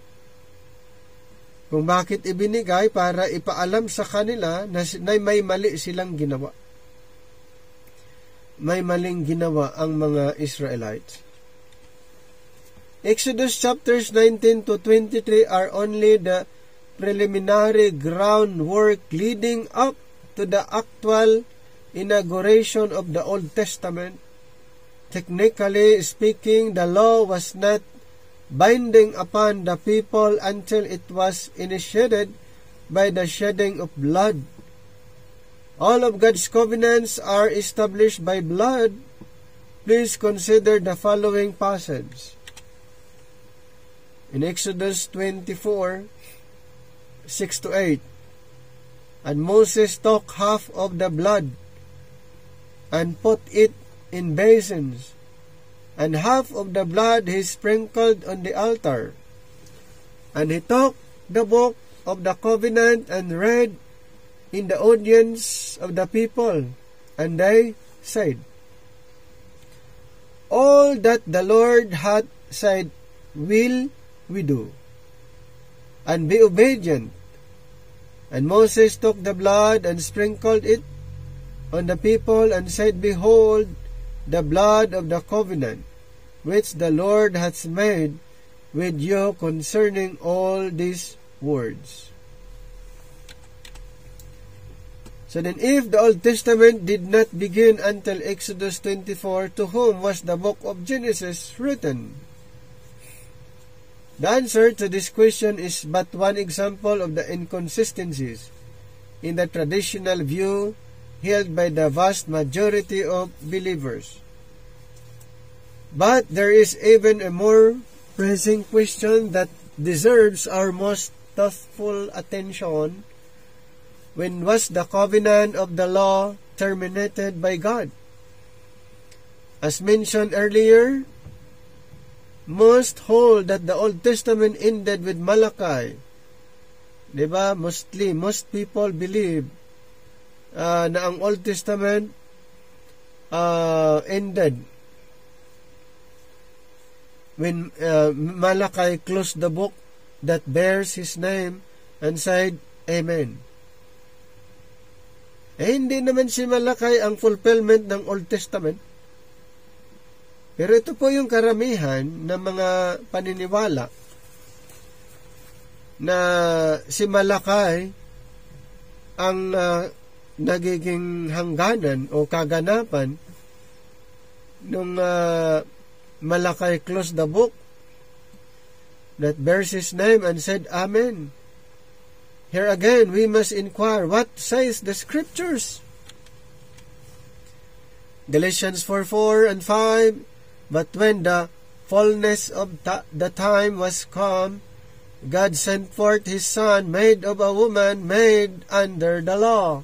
Kung bakit ibinigay, para ipaalam sa kanila na may mali silang ginawa. May maling ginawa ang mga Israelites. Exodus chapters 19-23 are only the preliminary groundwork leading up to the actual inauguration of the Old Testament. Technically speaking, the law was not binding upon the people until it was initiated by the shedding of blood. All of God's covenants are established by blood. Please consider the following passage. In Exodus 24, 6-8, and Moses took half of the blood and put it in basins, and half of the blood he sprinkled on the altar. And he took the book of the covenant and read in the audience of the people. And they said, all that the Lord hath said will we do, and be obedient. And Moses took the blood and sprinkled it on the people, and said, behold, the blood of the covenant, which the Lord hath made with you concerning all these words. So then, if the Old Testament did not begin until Exodus 24, to whom was the book of Genesis written? The answer to this question is but one example of the inconsistencies in the traditional view held by the vast majority of believers. But there is even a more pressing question that deserves our most thoughtful attention. When was the covenant of the law terminated by God. As mentioned earlier, most hold that the Old Testament ended with Malachi. Diba? Most people believe na ang Old Testament ended when Malachi closed the book that bears his name and said, Amen. Hindi naman si Malachi ang fulfillment ng Old Testament. Pero ito po yung karamihan ng mga paniniwala na si Malachi ang nagiging hangganan o kaganapan nung Malachi closed the book that bears his name and said, Amen. Here again, we must inquire, what says the Scriptures? Galatians 4:4 and 5, But when the fullness of the time was come, God sent forth His Son, made of a woman, made under the law,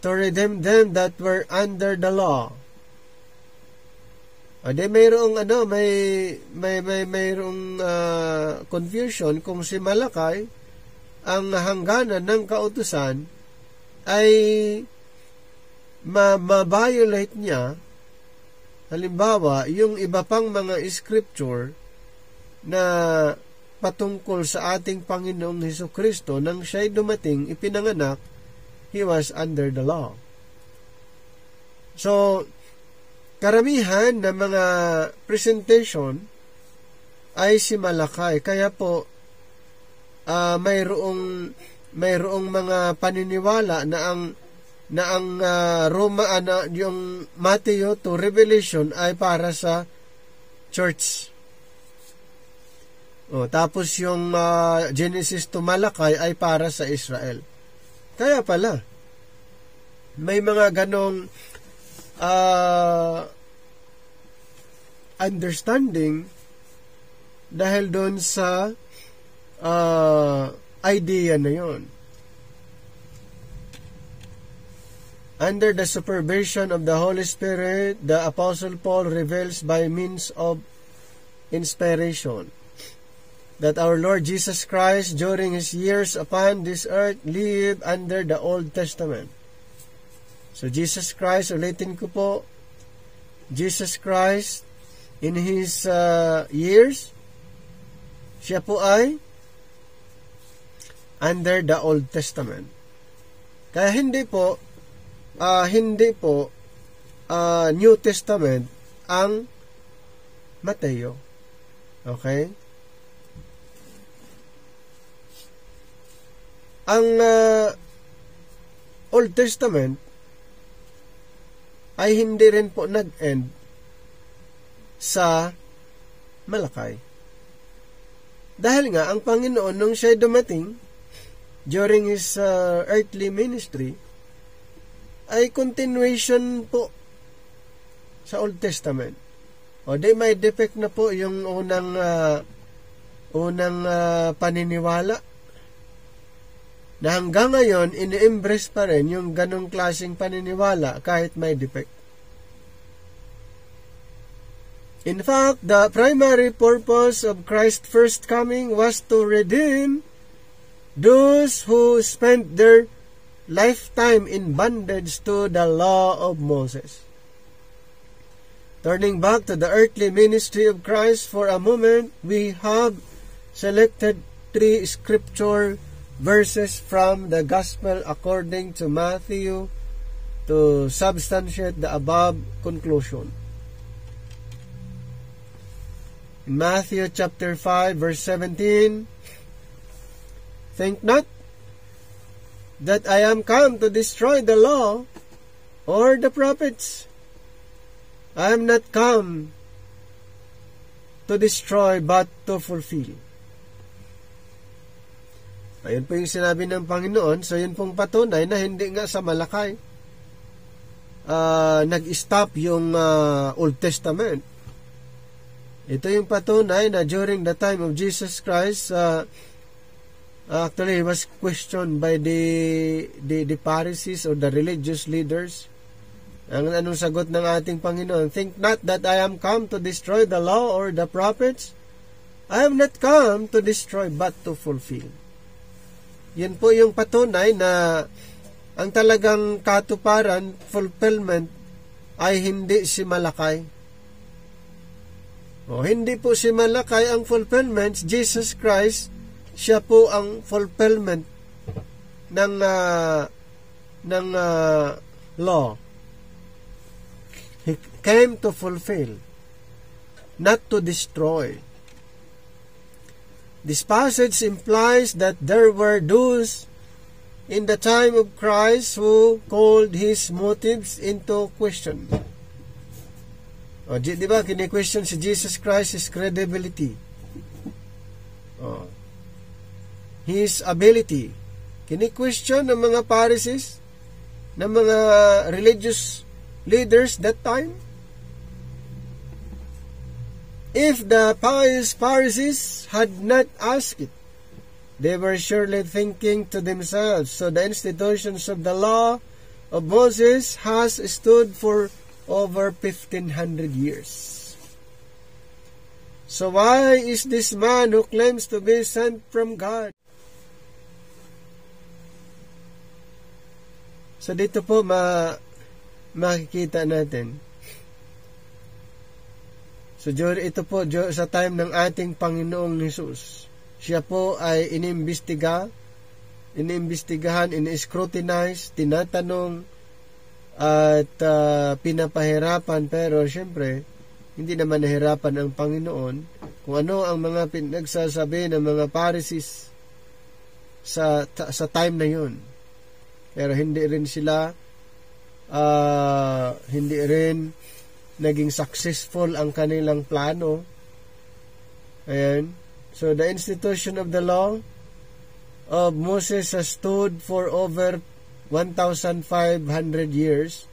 to redeem them that were under the law. Ade mayroong mayroong confusion kung si Malachi ang hangganan ng kautusan ay ma-violate niya. Halimbawa, yung iba pang mga scripture na patungkol sa ating Panginoong Hesukristo, nang siya'y dumating, ipinanganak, He was under the law. So, karamihan na mga presentation ay si Malachi. Kaya po, mayroong mga paniniwala na ang yung Matthew to Revelation ay para sa church. Tapos yung Genesis to Malachi ay para sa Israel. Kaya pala, may mga ganong understanding dahil doon sa idea na yon. Under the supervision of the Holy Spirit, the Apostle Paul reveals by means of inspiration that our Lord Jesus Christ, during His years upon this earth, lived under the Old Testament. So Jesus Christ, ulitin ko po, Jesus Christ, in His years, siya po ay under the Old Testament. Kaya hindi po New Testament ang Mateo. Okay? Ang Old Testament ay hindi rin po nag-end sa Malachi. Dahil nga, ang Panginoon, nung siya'y dumating, during His earthly ministry, ay continuation po sa Old Testament. O di may defect na po yung unang paniniwala na hanggang ngayon ini-embrace pa rin yung ganong klaseng paniniwala kahit may defect. In fact, the primary purpose of Christ's first coming was to redeem those who spent their lifetime in bondage to the law of Moses. Turning back to the earthly ministry of Christ for a moment, we have selected 3 scripture verses from the Gospel according to Matthew to substantiate the above conclusion. In Matthew chapter 5 verse 17, Think not that I am come to destroy the law or the prophets. I am not come to destroy but to fulfill. Ayun po yung sinabi ng Panginoon. So yun pong patunay na hindi nga sa Malachi nag-stop yung Old Testament. Ito yung patunay na during the time of Jesus Christ, Actually, he was questioned by the Pharisees or the religious leaders. Anong sagot ng ating Panginoon? Think not that I am come to destroy the law or the prophets. I am not come to destroy but to fulfill. Yan po yung patunay na ang talagang katuparan, fulfillment, ay hindi si Malakay. Hindi po si Malakay ang fulfillment. Jesus Christ, siya po ang fulfillment ng law. He came to fulfill, not to destroy. This passage implies that there were those in the time of Christ who called his motives into question. Di ba, kini-question si Jesus Christ, his credibility, his ability. Kini-question ng mga Pharisees, ng mga religious leaders that time. If the pious Pharisees had not asked it, they were surely thinking to themselves, so the institutions of the law of Moses has stood for over 1,500 years. So why is this man who claims to be sent from God? So dito po makikita natin. So ito po sa time ng ating Panginoong Hesus. Siya po ay inimbestigahan, ini-scrutinize, tinatanong, at pinapahirapan. Pero syempre, hindi naman nahirapan ang Panginoon kung ano ang mga pinagsasabi ng mga Pharisees sa time na yun. Pero hindi rin sila naging successful ang kanilang plano. Ayan. So the institution of the law of Moses has stood for over 1,500 years.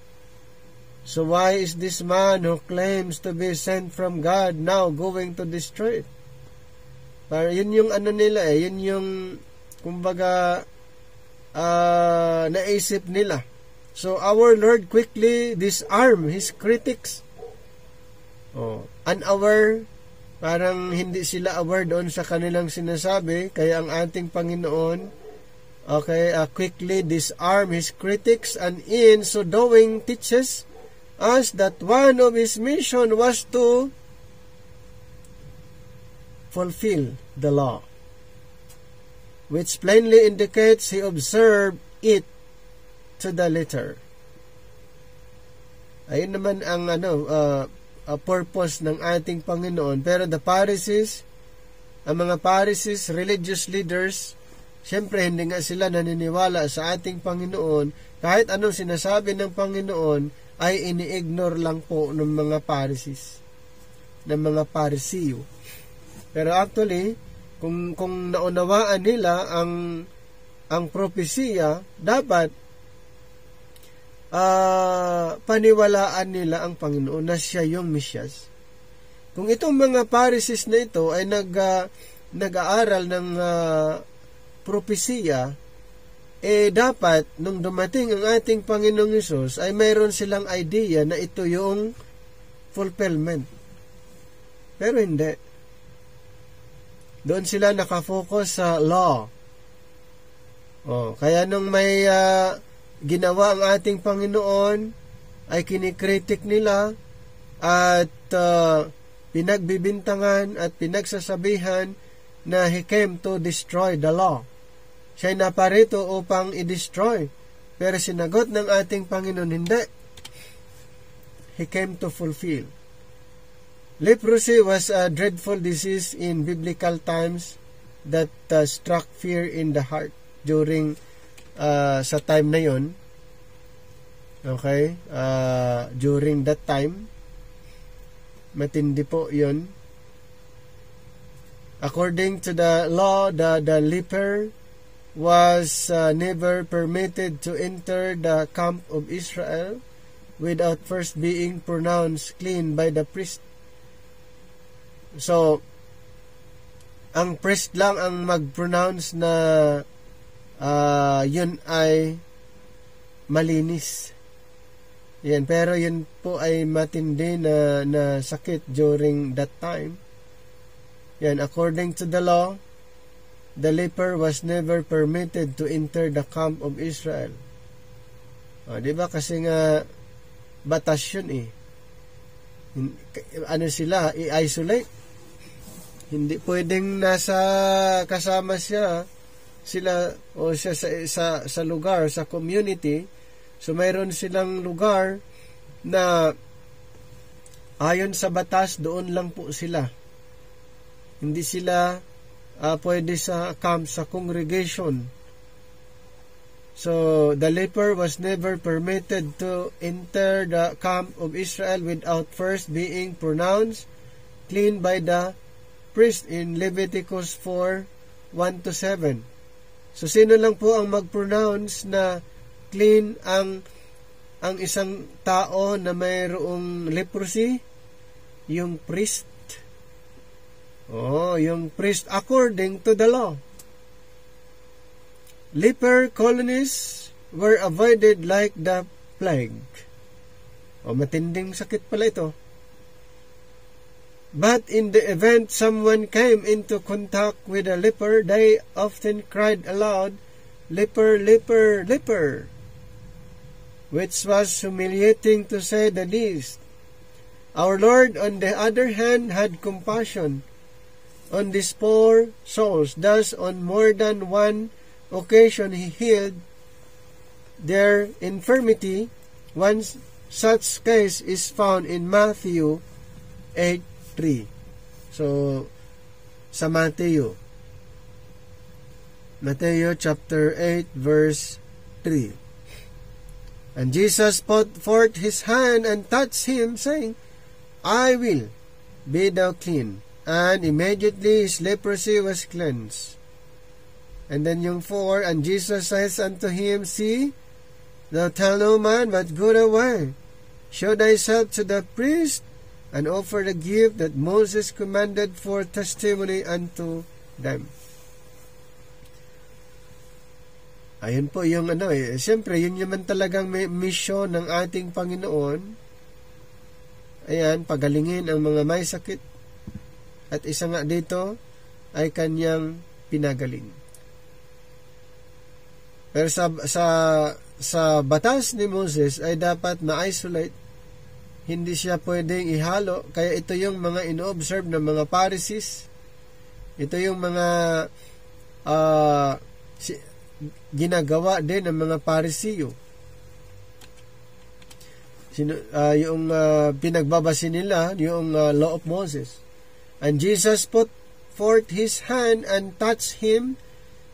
So why is this man who claims to be sent from God now going to destroy it? Para yun yung nila yun yung kumbaga naisip nila. So our Lord quickly disarmed his critics. Unaware, parang hindi sila aware doon sa kanilang sinasabi, kaya ang ating Panginoon quickly disarm his critics, and in so doing teaches us that one of his mission was to fulfill the law, which plainly indicates he observed it to the letter. Ayun naman ang purpose ng ating Panginoon. Pero the Pharisees, ang mga Pharisees, religious leaders, syempre hindi nga sila naniniwala sa ating Panginoon. Kahit anong sinasabi ng Panginoon ay ini-ignore lang po ng mga Pharisees, ng mga Pariseo. Pero actually, kung naunawaan nila ang propesiya, dapat paniwalaan nila ang Panginoon na siya yung Mesyas. Kung itong mga Pharisees na ito ay nag-aaral ng propesiya, dapat nung dumating ang ating Panginoong Hesus ay mayroon silang idea na ito yung fulfillment. Pero hindi. Doon sila nakafocus sa law. Kaya nung may ginawa ang ating Panginoon, ay kinikritik nila at pinagbibintangan at pinagsasabihan na he came to destroy the law. Siya'y naparito upang i-destroy. Pero sinagot ng ating Panginoon, hindi. He came to fulfill. Leprosy was a dreadful disease in biblical times that struck fear in the heart during sa time na yon. Okay? During that time, matindi po yon. According to the law, the leper was never permitted to enter the camp of Israel without first being pronounced clean by the priest. So, ang priest lang ang mag-pronounce na yun ay malinis. Yan, pero yun po ay matindi na sakit during that time. Yan, according to the law, the leper was never permitted to enter the camp of Israel. Diba? Kasi nga, batas yun eh. Ano sila? I-isolate. Hindi pwedeng kasama sila o siya sa lugar, sa community. So, mayroon silang lugar na ayon sa batas, doon lang po sila. Hindi sila pwede sa camp, sa congregation. So, the leper was never permitted to enter the camp of Israel without first being pronounced clean by the priest in Leviticus 4:1-7. So, sino lang po ang mag-pronounce na clean ang isang tao na mayroong leprosy? Yung priest. Yung priest according to the law. Leper colonies were avoided like the plague. Matinding sakit pala ito. But in the event someone came into contact with a leper, they often cried aloud, "Leper, leper, leper," which was humiliating to say the least. Our Lord, on the other hand, had compassion on these poor souls. Thus, on more than one occasion, He healed their infirmity. One such case is found in Matthew 8:3. So, sa Matthew chapter 8, verse 3. And Jesus put forth His hand and touched him, saying, "I will, be thou clean." And immediately his leprosy was cleansed. And then yung 4, and Jesus says unto him, "See, thou tell no man, but go away, show thyself to the priest, and offer the gift that Moses commanded for testimony unto them." Ayun po yung siyempre, yun naman talagang mission ng ating Panginoon. Ayan, pagalingin ang mga may sakit. At isa nga dito ay kanyang pinagaling. Pero sa batas ni Moses ay dapat ma-isolate. Hindi siya pwedeng ihalo. Kaya ito yung mga ino-observe ng mga Pharisees. Ito yung mga ginagawa din ng mga Pariseo. Yung pinagbabase nila, yung law of Moses. And Jesus put forth His hand and touched him,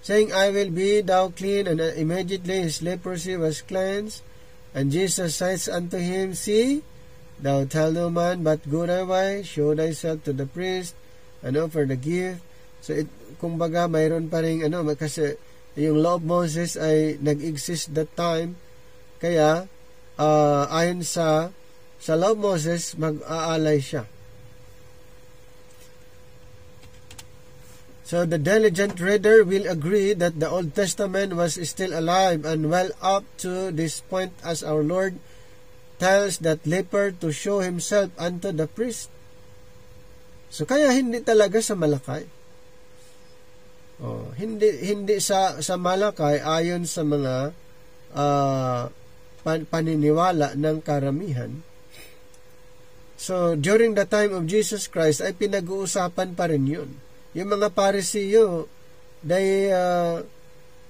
saying, "I will be thou clean." And immediately his leprosy was cleansed. And Jesus says unto him, "See, thou tell no man, but go thy way, show thyself to the priest, and offer the gift." So, kumbaga, mayroon pa rin, kasi yung law of Moses ay nag-exist that time. Kaya, ayon sa law of Moses, mag-aalay siya. So, the diligent reader will agree that the Old Testament was still alive and well up to this point, as our Lord tells that leper to show himself unto the priest. So, kaya hindi talaga sa Malakay. Hindi sa Malakay ayon sa mga paniniwala ng karamihan. So, during the time of Jesus Christ ay pinag-uusapan pa rin yun. Yung mga Pariseo, they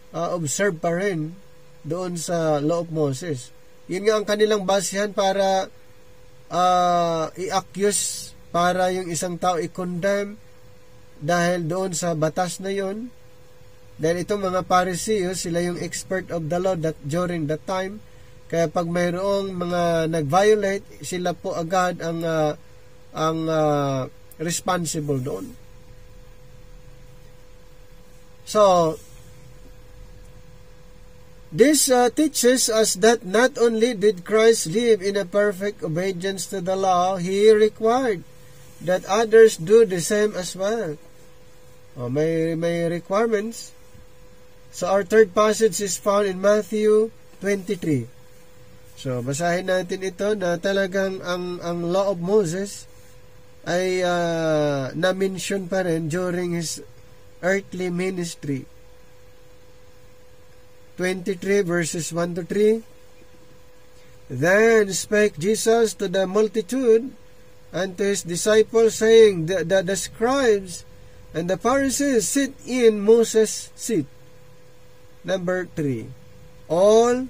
observe pa rin doon sa law of Moses. Yun nga ang kanilang basihan para i-accuse, para yung isang tao i-condemn dahil doon sa batas na yun. Dahil itong mga Pariseo, sila yung expert of the law during that time. Kaya pag mayroong mga nag-violate, sila po agad ang responsible doon. So, this teaches us that not only did Christ live in a perfect obedience to the law, He required that others do the same as well. May requirements. So our third passage is found in Matthew 23. So basahin natin ito na talagang ang law of Moses ay na-mention pa rin during his earthly ministry. 23 verses 1 to 3. Then spake Jesus to the multitude and to his disciples, saying, the scribes and the Pharisees sit in Moses' seat. Number 3. All,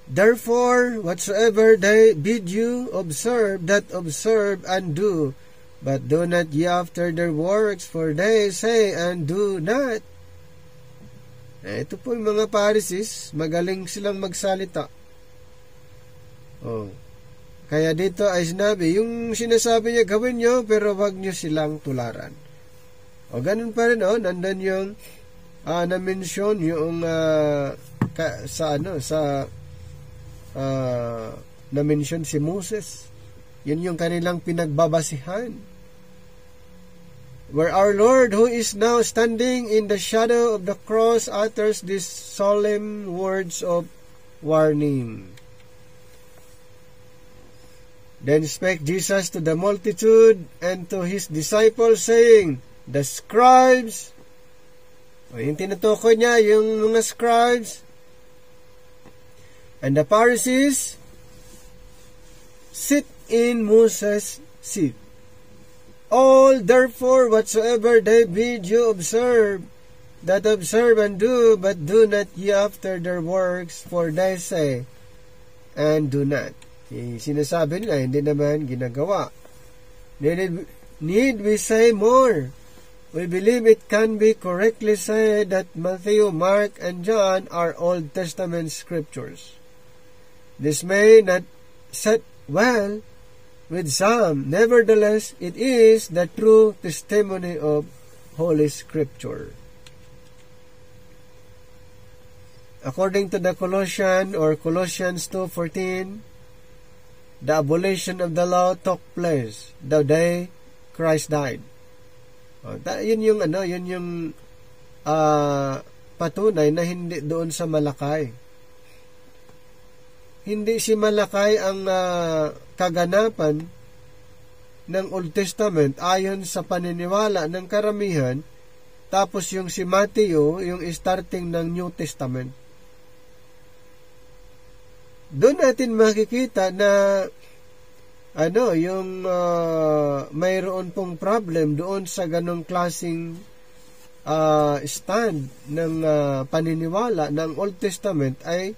therefore, whatsoever they bid you observe, that observe and do, but do not ye after their works, for they say and do not. Ito po yung mga Pharisees, magaling silang magsalita. Kaya dito ay sinabi, yung sinasabi niya gawin nyo, pero wag nyo silang tularan. Ganun pa rin, nandun yung na-mention yung na-mention si Moses. Yun yung kanilang pinagbabasihan. Where our Lord, who is now standing in the shadow of the cross, utters these solemn words of warning. Then spake Jesus to the multitude and to his disciples, saying, the scribes, yung tinutukoy niya, yung mga scribes, and the Pharisees, sit in Moses' seat. All, therefore, whatsoever they bid you observe, that observe and do, but do not ye after their works, for they say, and do not. Sinasabi nila, hindi naman ginagawa. Need we say more? We believe it can be correctly said that Matthew, Mark, and John are Old Testament scriptures. This may not set well with some. Nevertheless, it is the true testimony of Holy Scripture. According to the Colossians 2:14, the abolition of the law took place the day Christ died. Yun yung patunay na hindi doon sa Malakay. Hindi si Malakay ang kaganapan ng Old Testament ayon sa paniniwala ng karamihan, tapos yung si Matthew, yung starting ng New Testament. Doon natin makikita na mayroon pong problem doon sa ganong klaseng stand ng paniniwala ng Old Testament ay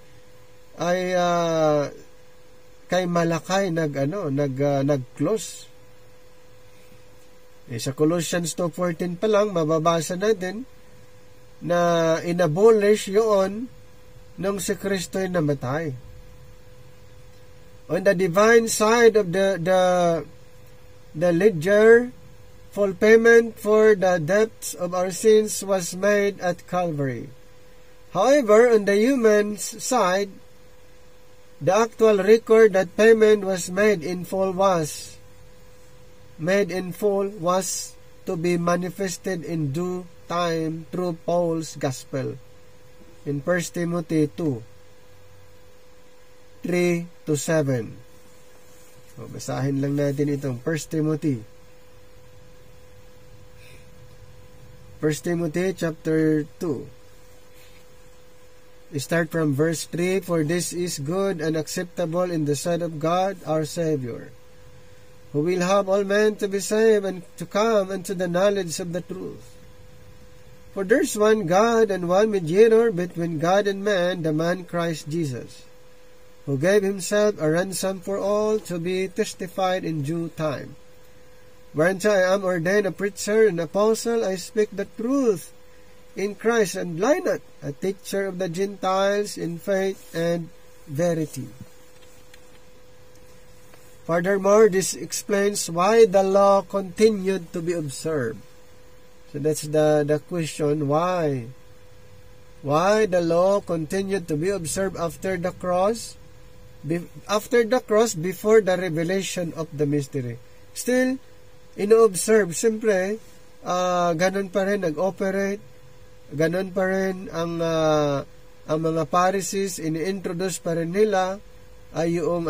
kay Malakay nag-close. Sa Colossians 2:14 pa lang mababasa natin na inabolish yun nung si Kristo'y namatay. On the divine side of the ledger, full payment for the debts of our sins was made at Calvary. However, on the human side, the actual record that payment was made in full was to be manifested in due time through Paul's gospel in 1 Timothy 2:3-7. Basahin lang natin itong 1 Timothy. 1 Timothy chapter 2. Start from verse 3. For this is good and acceptable in the sight of God our Savior, who will have all men to be saved and to come unto the knowledge of the truth. For there's one God and one mediator between God and man, the man Christ Jesus, who gave himself a ransom for all, to be testified in due time. Whereunto I am ordained a preacher and apostle, I speak the truth in Christ, and lie not, a teacher of the Gentiles in faith and verity. Furthermore, this explains why the law continued to be observed. So that's the question, why? Why the law continued to be observed after the cross? Before the revelation of the mystery. Still, ino-observe. Siyempre, ganun pa rin nag-operate, ganun pa rin ang mga Pharisees, ini-introduce pa rin nila yung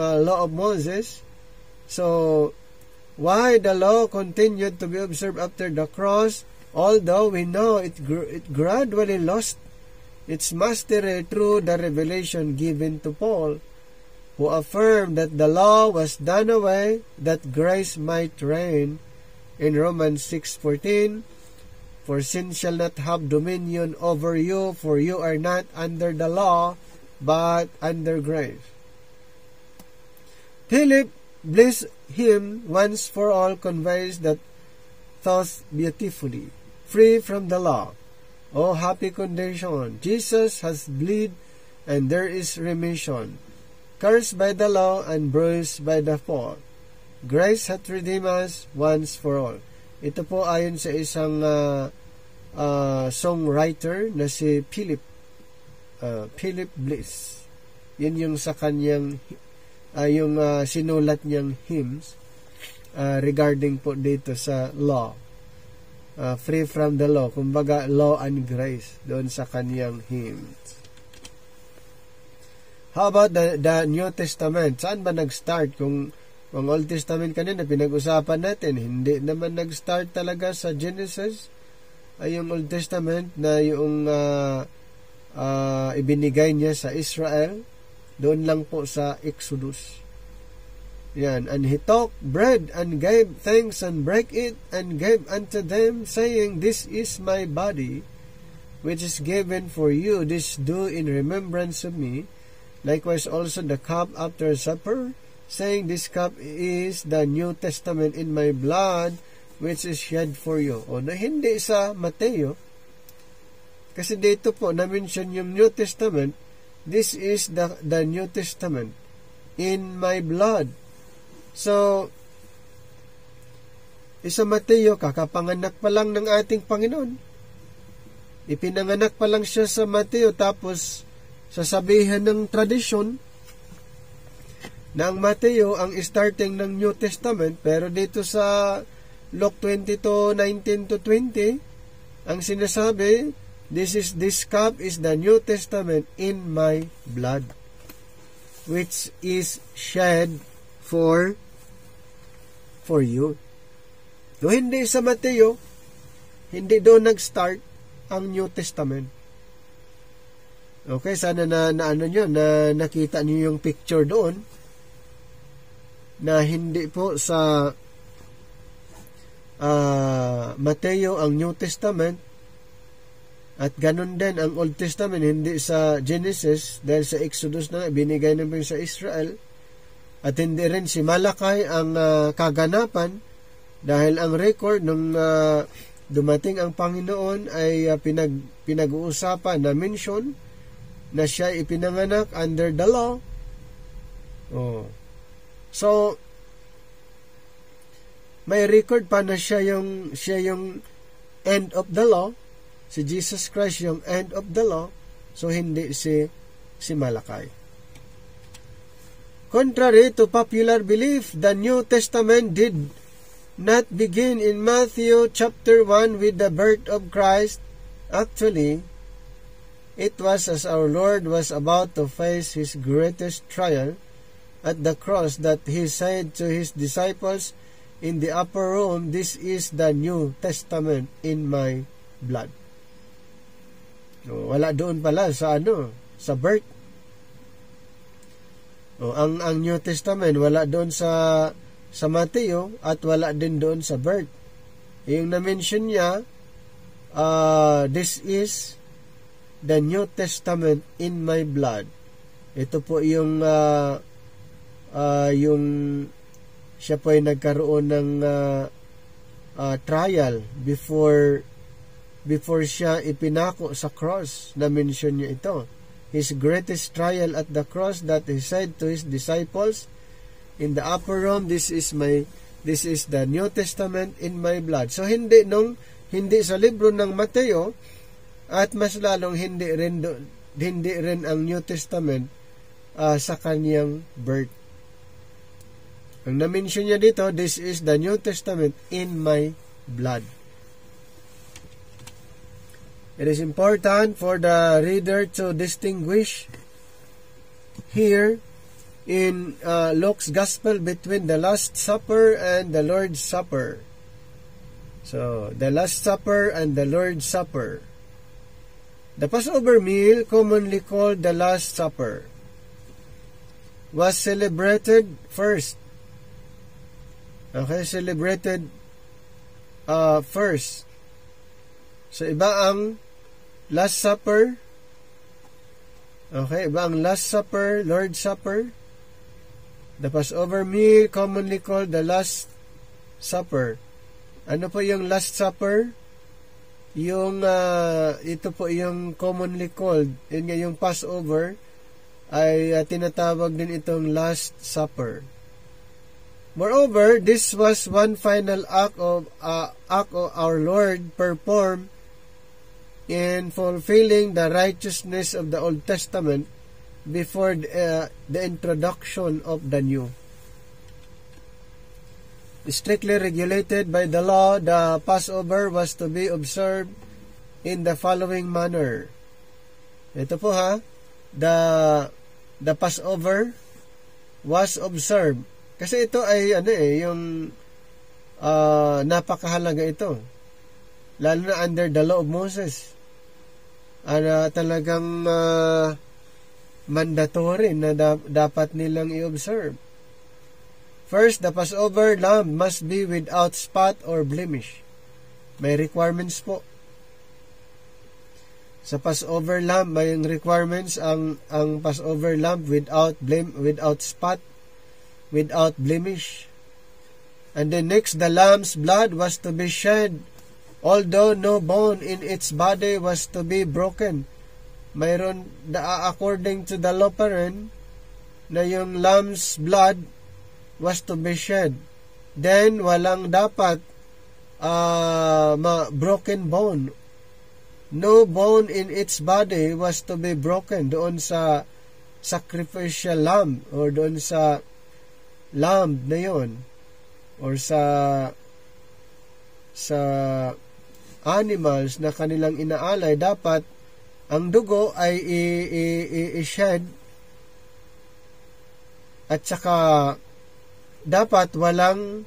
law of Moses. So, why the law continued to be observed after the cross, although we know it gradually lost its mastery through the revelation given to Paul, who affirmed that the law was done away that grace might reign in Romans 6:14, for sin shall not have dominion over you, for you are not under the law, but under grace. Philip, bless him once for all, conveys that thought beautifully, free from the law. Oh, happy condition! Jesus has bled, and there is remission. Cursed by the law and bruised by the fall, grace hath redeemed us once for all. Ito po ayon sa isang songwriter na si Philip Bliss. Yun yung sa kanyang sinulat niyang hymns regarding po dito sa law. Free from the law, kumbaga law and grace doon sa kanyang hymns. How about the New Testament? Saan ba nag-start? Kung ang Old Testament kanina pinag-usapan natin, hindi naman nag-start talaga sa Genesis. Ay yung Old Testament na yung ibinigay niya sa Israel, doon lang po sa Exodus. Yan. And he took bread and gave thanks and brake it and gave unto them, saying, This is my body, which is given for you. This do in remembrance of me. Likewise also the cup after supper, saying, This cup is the New Testament in my blood, which is shed for you. O na hindi sa Mateo, kasi dito po na-mention yung New Testament. This is the New Testament in my blood. So, isa Mateo, kakapanganak pa lang ng ating Panginoon. Ipinanganak pa lang siya sa Mateo, tapos sasabihan ng tradisyon na ang Mateo ang starting ng New Testament, pero dito sa Luke 22:19-20, ang sinasabi, this cup is the New Testament in my blood, which is shed for you. No, hindi sa Mateo, hindi doon nag-start ang New Testament. Okay, sana na nakita niyo yung picture doon, na hindi po sa Mateo ang New Testament, at ganun din ang Old Testament, hindi sa Genesis, dahil sa Exodus na binigay namin sa Israel. At hindi rin si Malakay ang kaganapan, dahil ang record nung dumating ang Panginoon ay pinag-uusapan na mention na siya ipinanganak under the law. So, may record pa na siya yung end of the law. Si Jesus Christ yung end of the law. So, hindi si Malakay. Contrary to popular belief, the New Testament did not begin in Matthew chapter 1 with the birth of Christ. Actually, it was as our Lord was about to face his greatest trial at the cross that he said to his disciples in the upper room, This is the New Testament in my blood. Wala doon pala sa birth. Ang New Testament wala doon sa Mateo, at wala din doon sa birth. Yung na-mention niya, this is the New Testament in my blood. Ito po yung siya po ay nagkaroon ng trial before siya ipinako sa cross. Na-mention niya ito. His greatest trial at the cross, that he said to his disciples in the upper room, This is the New Testament in my blood. So hindi sa libro ng Mateo, at mas lalong hindi rin ang New Testament sa kanyang birth. Ang na-mention niya dito, This is the New Testament in my blood. It is important for the reader to distinguish here in Luke's Gospel between the Last Supper and the Lord's Supper. So, the Last Supper and the Lord's Supper. The Passover meal, commonly called the Last Supper, was celebrated first. Okay, celebrated first. So, iba ang Last Supper. Okay, iba ang Last Supper, Lord's Supper. The Passover meal, commonly called the Last Supper. Ano po yung Last Supper? Yung, ito po yung commonly called, yun nga yung Passover, ay tinatawag din itong Last Supper. Moreover, this was one final act of our Lord performed in fulfilling the righteousness of the Old Testament before the introduction of the New. Strictly regulated by the law, the Passover was to be observed in the following manner. Ito po the Passover was observed. Kasi ito ay yung napakahalaga ito. Lalo na under the law of Moses. Talagang mandatory na dapat nilang i-observe. First, the Passover lamb must be without spot or blemish. May requirements po. Sa Passover lamb, may requirements ang Passover lamb without spot, without blemish. And then next, the lamb's blood was to be shed, although no bone in its body was to be broken. Mayroon, according to the law pa rin, na yung lamb's blood was to be shed. Then, walang dapat broken bone. No bone in its body was to be broken doon sa sacrificial lamb or doon sa lamb na yon or sa animals na kanilang inaalay. Dapat ang dugo ay i-shed at saka dapat walang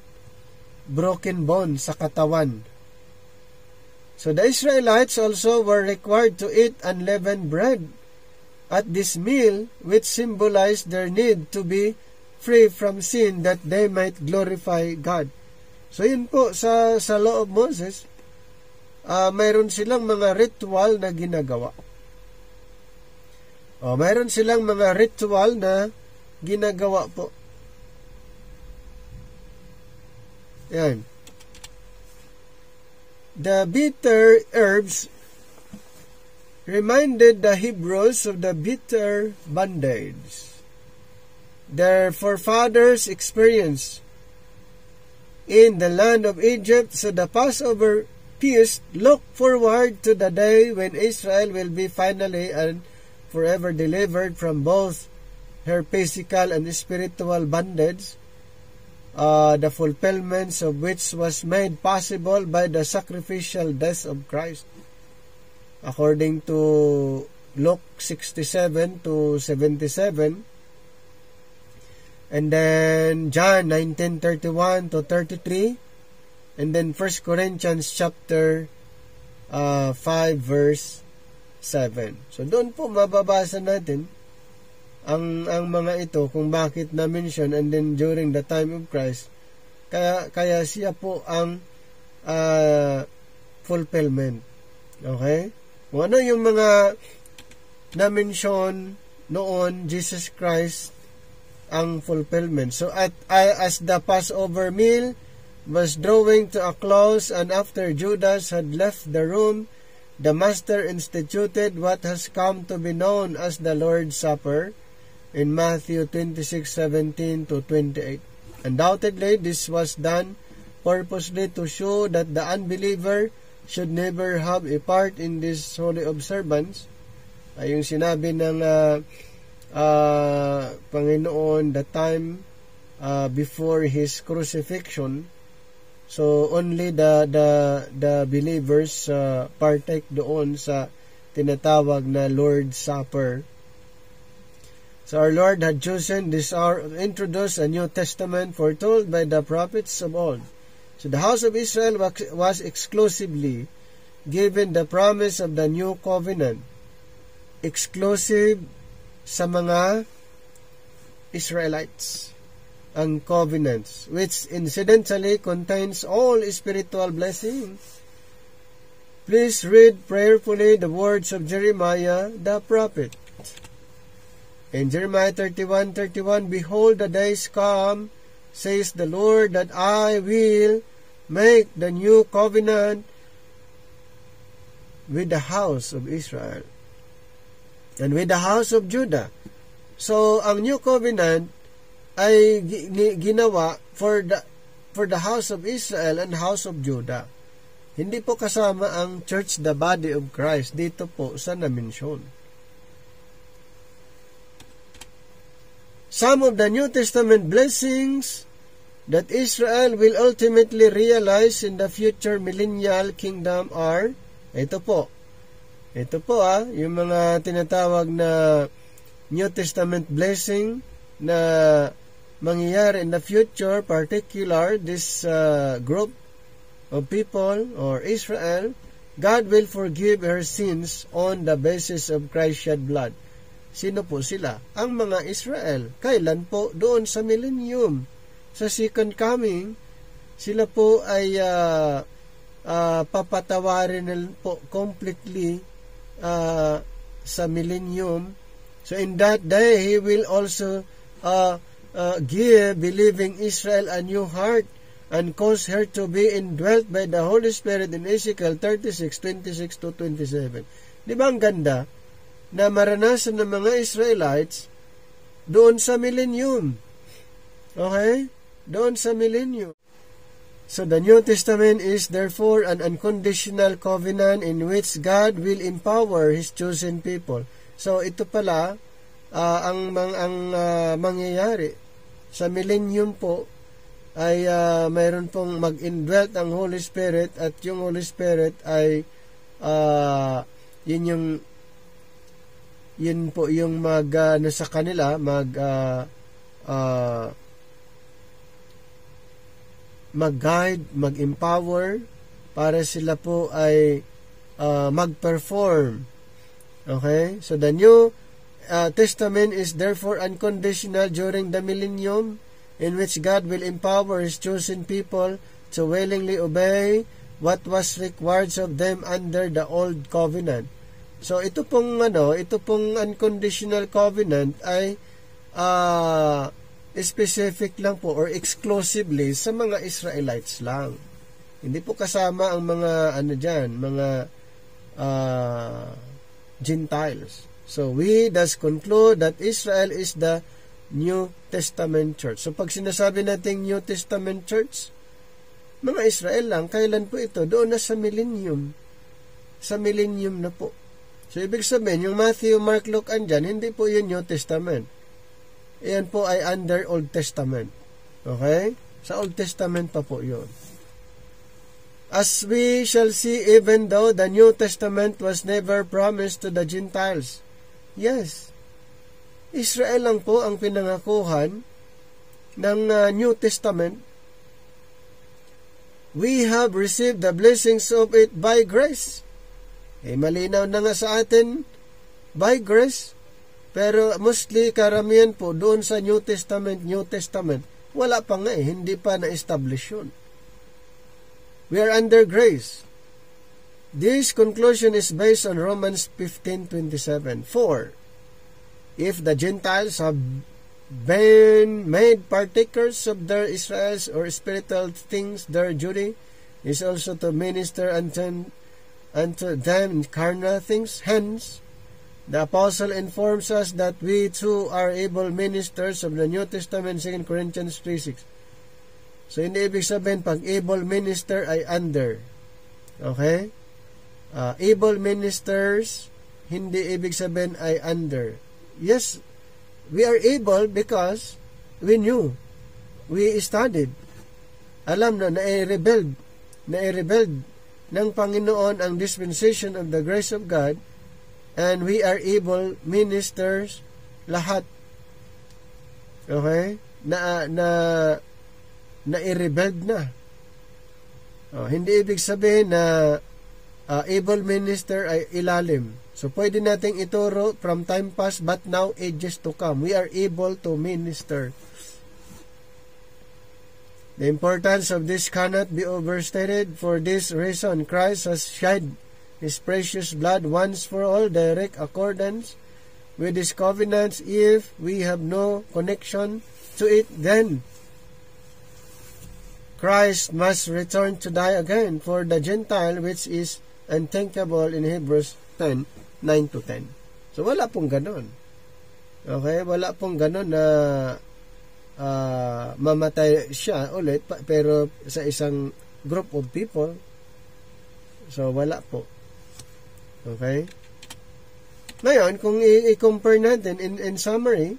broken bone sa katawan. So the Israelites also were required to eat unleavened bread at this meal, which symbolized their need to be free from sin that they might glorify God. So yun po sa law of Moses, mayroon silang mga ritual na ginagawa. Mayroon silang mga ritual na ginagawa po. Yan. The bitter herbs reminded the Hebrews of the bitter bondage their forefathers experienced in the land of Egypt. So the Passover feast looked forward to the day when Israel will be finally and forever delivered from both her physical and spiritual bondage, the fulfillments of which was made possible by the sacrificial death of Christ. According to Luke 67 to 77, and then John 19:31 to 33, and then 1 Corinthians chapter 5 verse 7. So doon po mababasa natin ang mga ito kung bakit na-mention and then during the time of Christ. Kaya siya po ang fulfillment. Okay? Kung ano yung mga na-mention noon, Jesus Christ ang fulfillment. So as the Passover meal was drawing to a close and after Judas had left the room, the Master instituted what has come to be known as the Lord's Supper in Matthew 26:17 to 28. Undoubtedly, this was done purposely to show that the unbeliever should never have a part in this holy observance. Yung sinabi ng Panginoon the time before His crucifixion, So only the believers partake doon sa tinatawag na Lord's Supper. So our Lord had chosen this hour to introduce a New Testament foretold by the prophets of old. So the house of Israel was exclusively given the promise of the new covenant. Exclusive sa mga Israelites ang covenants, which incidentally contains all spiritual blessings. Please read prayerfully the words of Jeremiah the prophet. In Jeremiah 31:31, behold, the days come, says the Lord, that I will make the new covenant with the house of Israel and with the house of Judah. So, ang new covenant ay ginawa for the house of Israel and house of Judah. Hindi po kasama ang church, the body of Christ, dito po sa na-mention. Some of the New Testament blessings that Israel will ultimately realize in the future millennial kingdom are, ito po yung mga tinatawag na New Testament blessing na mangyayari in the future, particular this group of people or Israel. God will forgive her sins on the basis of Christ's shed blood. Sino po sila? Ang mga Israel. Kailan po? Doon sa millennium. Sa second coming, sila po ay papatawarin nila po completely sa millennium. So in that day, He will also give believing Israel a new heart and cause her to be indwelt by the Holy Spirit in Ezekiel 36:26-27. Di ba ang ganda na maranasan ng mga Israelites doon sa millennium? Okay? Doon sa millennium. So the New Testament is therefore an unconditional covenant in which God will empower His chosen people. So ito pala ang mangyayari sa millennium po ay mayroon pong mag-indwelt ang Holy Spirit, at yung Holy Spirit ay yun po yung sa kanila mag-guide, mag-empower para sila po ay mag-perform. Okay? So the New Testament is therefore unconditional during the millennium, in which God will empower His chosen people to willingly obey what was required of them under the old covenant. So ito pong unconditional covenant ay specific lang po or exclusively sa mga Israelites lang. Hindi po kasama ang mga mga Gentiles. So we thus conclude that Israel is the New Testament Church. So pag sinasabi nating New Testament Church, mga Israel lang. Kailan po ito? Doon na sa millennium. Sa millennium na po. So ibig sabihin, yung Matthew, Mark, Luke, andyan, hindi po yun New Testament. Iyan po ay under Old Testament. Okay? Sa Old Testament pa po yun. As we shall see, even though the New Testament was never promised to the Gentiles. Yes. Israel lang po ang pinangakuhan ng New Testament. We have received the blessings of it by grace. Malinaw na nga sa atin, by grace. Pero mostly, karamihan po, doon sa New Testament, wala pa nga hindi pa na-establish yun. We are under grace. This conclusion is based on Romans 15:27. For, if the Gentiles have been made partakers of their Israel's or spiritual things, their duty is also to minister unto them in carnal things. Hence, the apostle informs us that we too are able ministers of the New Testament, 2 Corinthians 3:6. So, hindi ibig sabihin, pag able minister ay under. Okay? Able ministers, hindi ibig sabihin ay under. Yes, we are able because we knew. We studied. alam na na-rebelled ng Panginoon ang dispensation of the grace of God, and we are able ministers lahat. Okay? Na-rebelled na. Hindi ibig sabihin na able minister ay ilalim. So, pwede nating ituro from time past, but now ages to come. We are able to minister. The importance of this cannot be overstated. For this reason, Christ has shed His precious blood once for all, direct accordance with His covenants. If we have no connection to it, then Christ must return to die again for the Gentile, which is unthinkable in Hebrews 10:9-10. So, wala pong ganon. Okay? Wala pong ganon na mamatay siya ulit, pero sa isang group of people. So, wala po. Okay? Ngayon, kung i-compare natin in summary,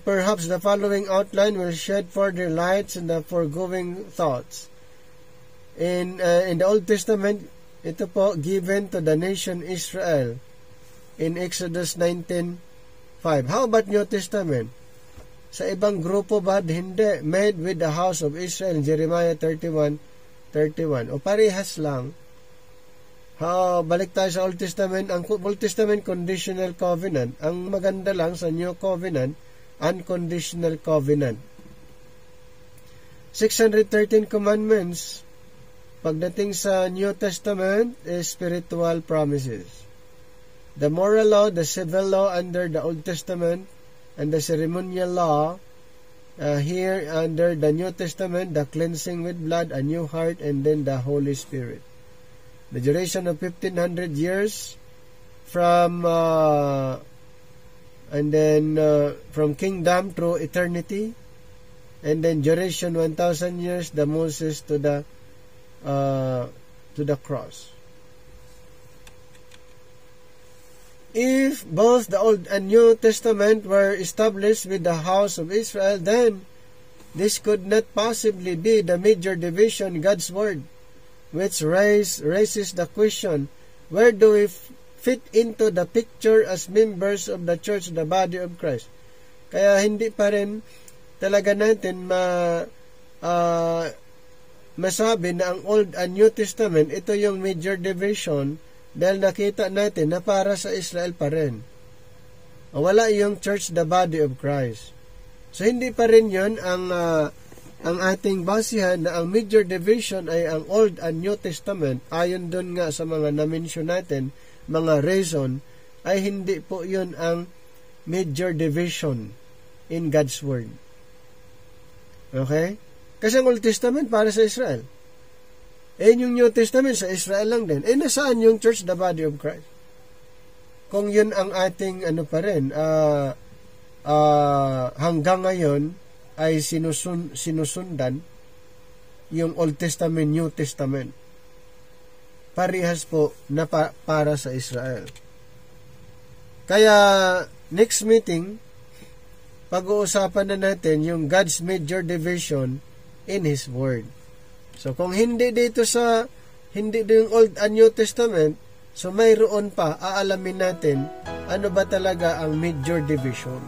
perhaps the following outline will shed further lights in the foregoing thoughts. In the Old Testament, ito po given to the nation Israel in Exodus 19:5. How about New Testament? Sa ibang grupo ba? Hindi. Made with the house of Israel in Jeremiah 31:31. O parehas lang. Balik tayo sa Old Testament. Ang Old Testament, conditional covenant. Ang maganda lang sa New Covenant, unconditional covenant. 613 commandments. Pagdating sa New Testament, is spiritual promises. The moral law, the civil law under the Old Testament, and the ceremonial law, here under the New Testament, the cleansing with blood, a new heart, and then the Holy Spirit. The duration of 1500 years from from kingdom through eternity, and then duration 1,000 years, the Moses to the cross. If both the Old and New Testament were established with the house of Israel, then this could not possibly be the major division, God's Word, which raises the question, where do we fit into the picture as members of the church, the body of Christ? Kaya hindi pa rin talaga natin masabi na ang Old and New Testament, ito yung major division, dahil nakita natin na para sa Israel pa rin. Wala yung church, the body of Christ. So, hindi pa rin yun ang ating basihan na ang major division ay ang Old and New Testament. Ayon dun nga sa mga na-mention natin, mga reason, ay hindi po yun ang major division in God's Word. Okay? Kasi ang Old Testament para sa Israel. Yung New Testament sa Israel lang din. Nasaan yung church, the body of Christ? Kung yun ang ating pa rin, hanggang ngayon ay sinusundan yung Old Testament, New Testament. Parehas po na para sa Israel. Kaya next meeting, pag-uusapan na natin yung God's major division in His Word. So, kung hindi yung Old and New Testament, so mayroon pa, aalamin natin ano ba talaga ang major division.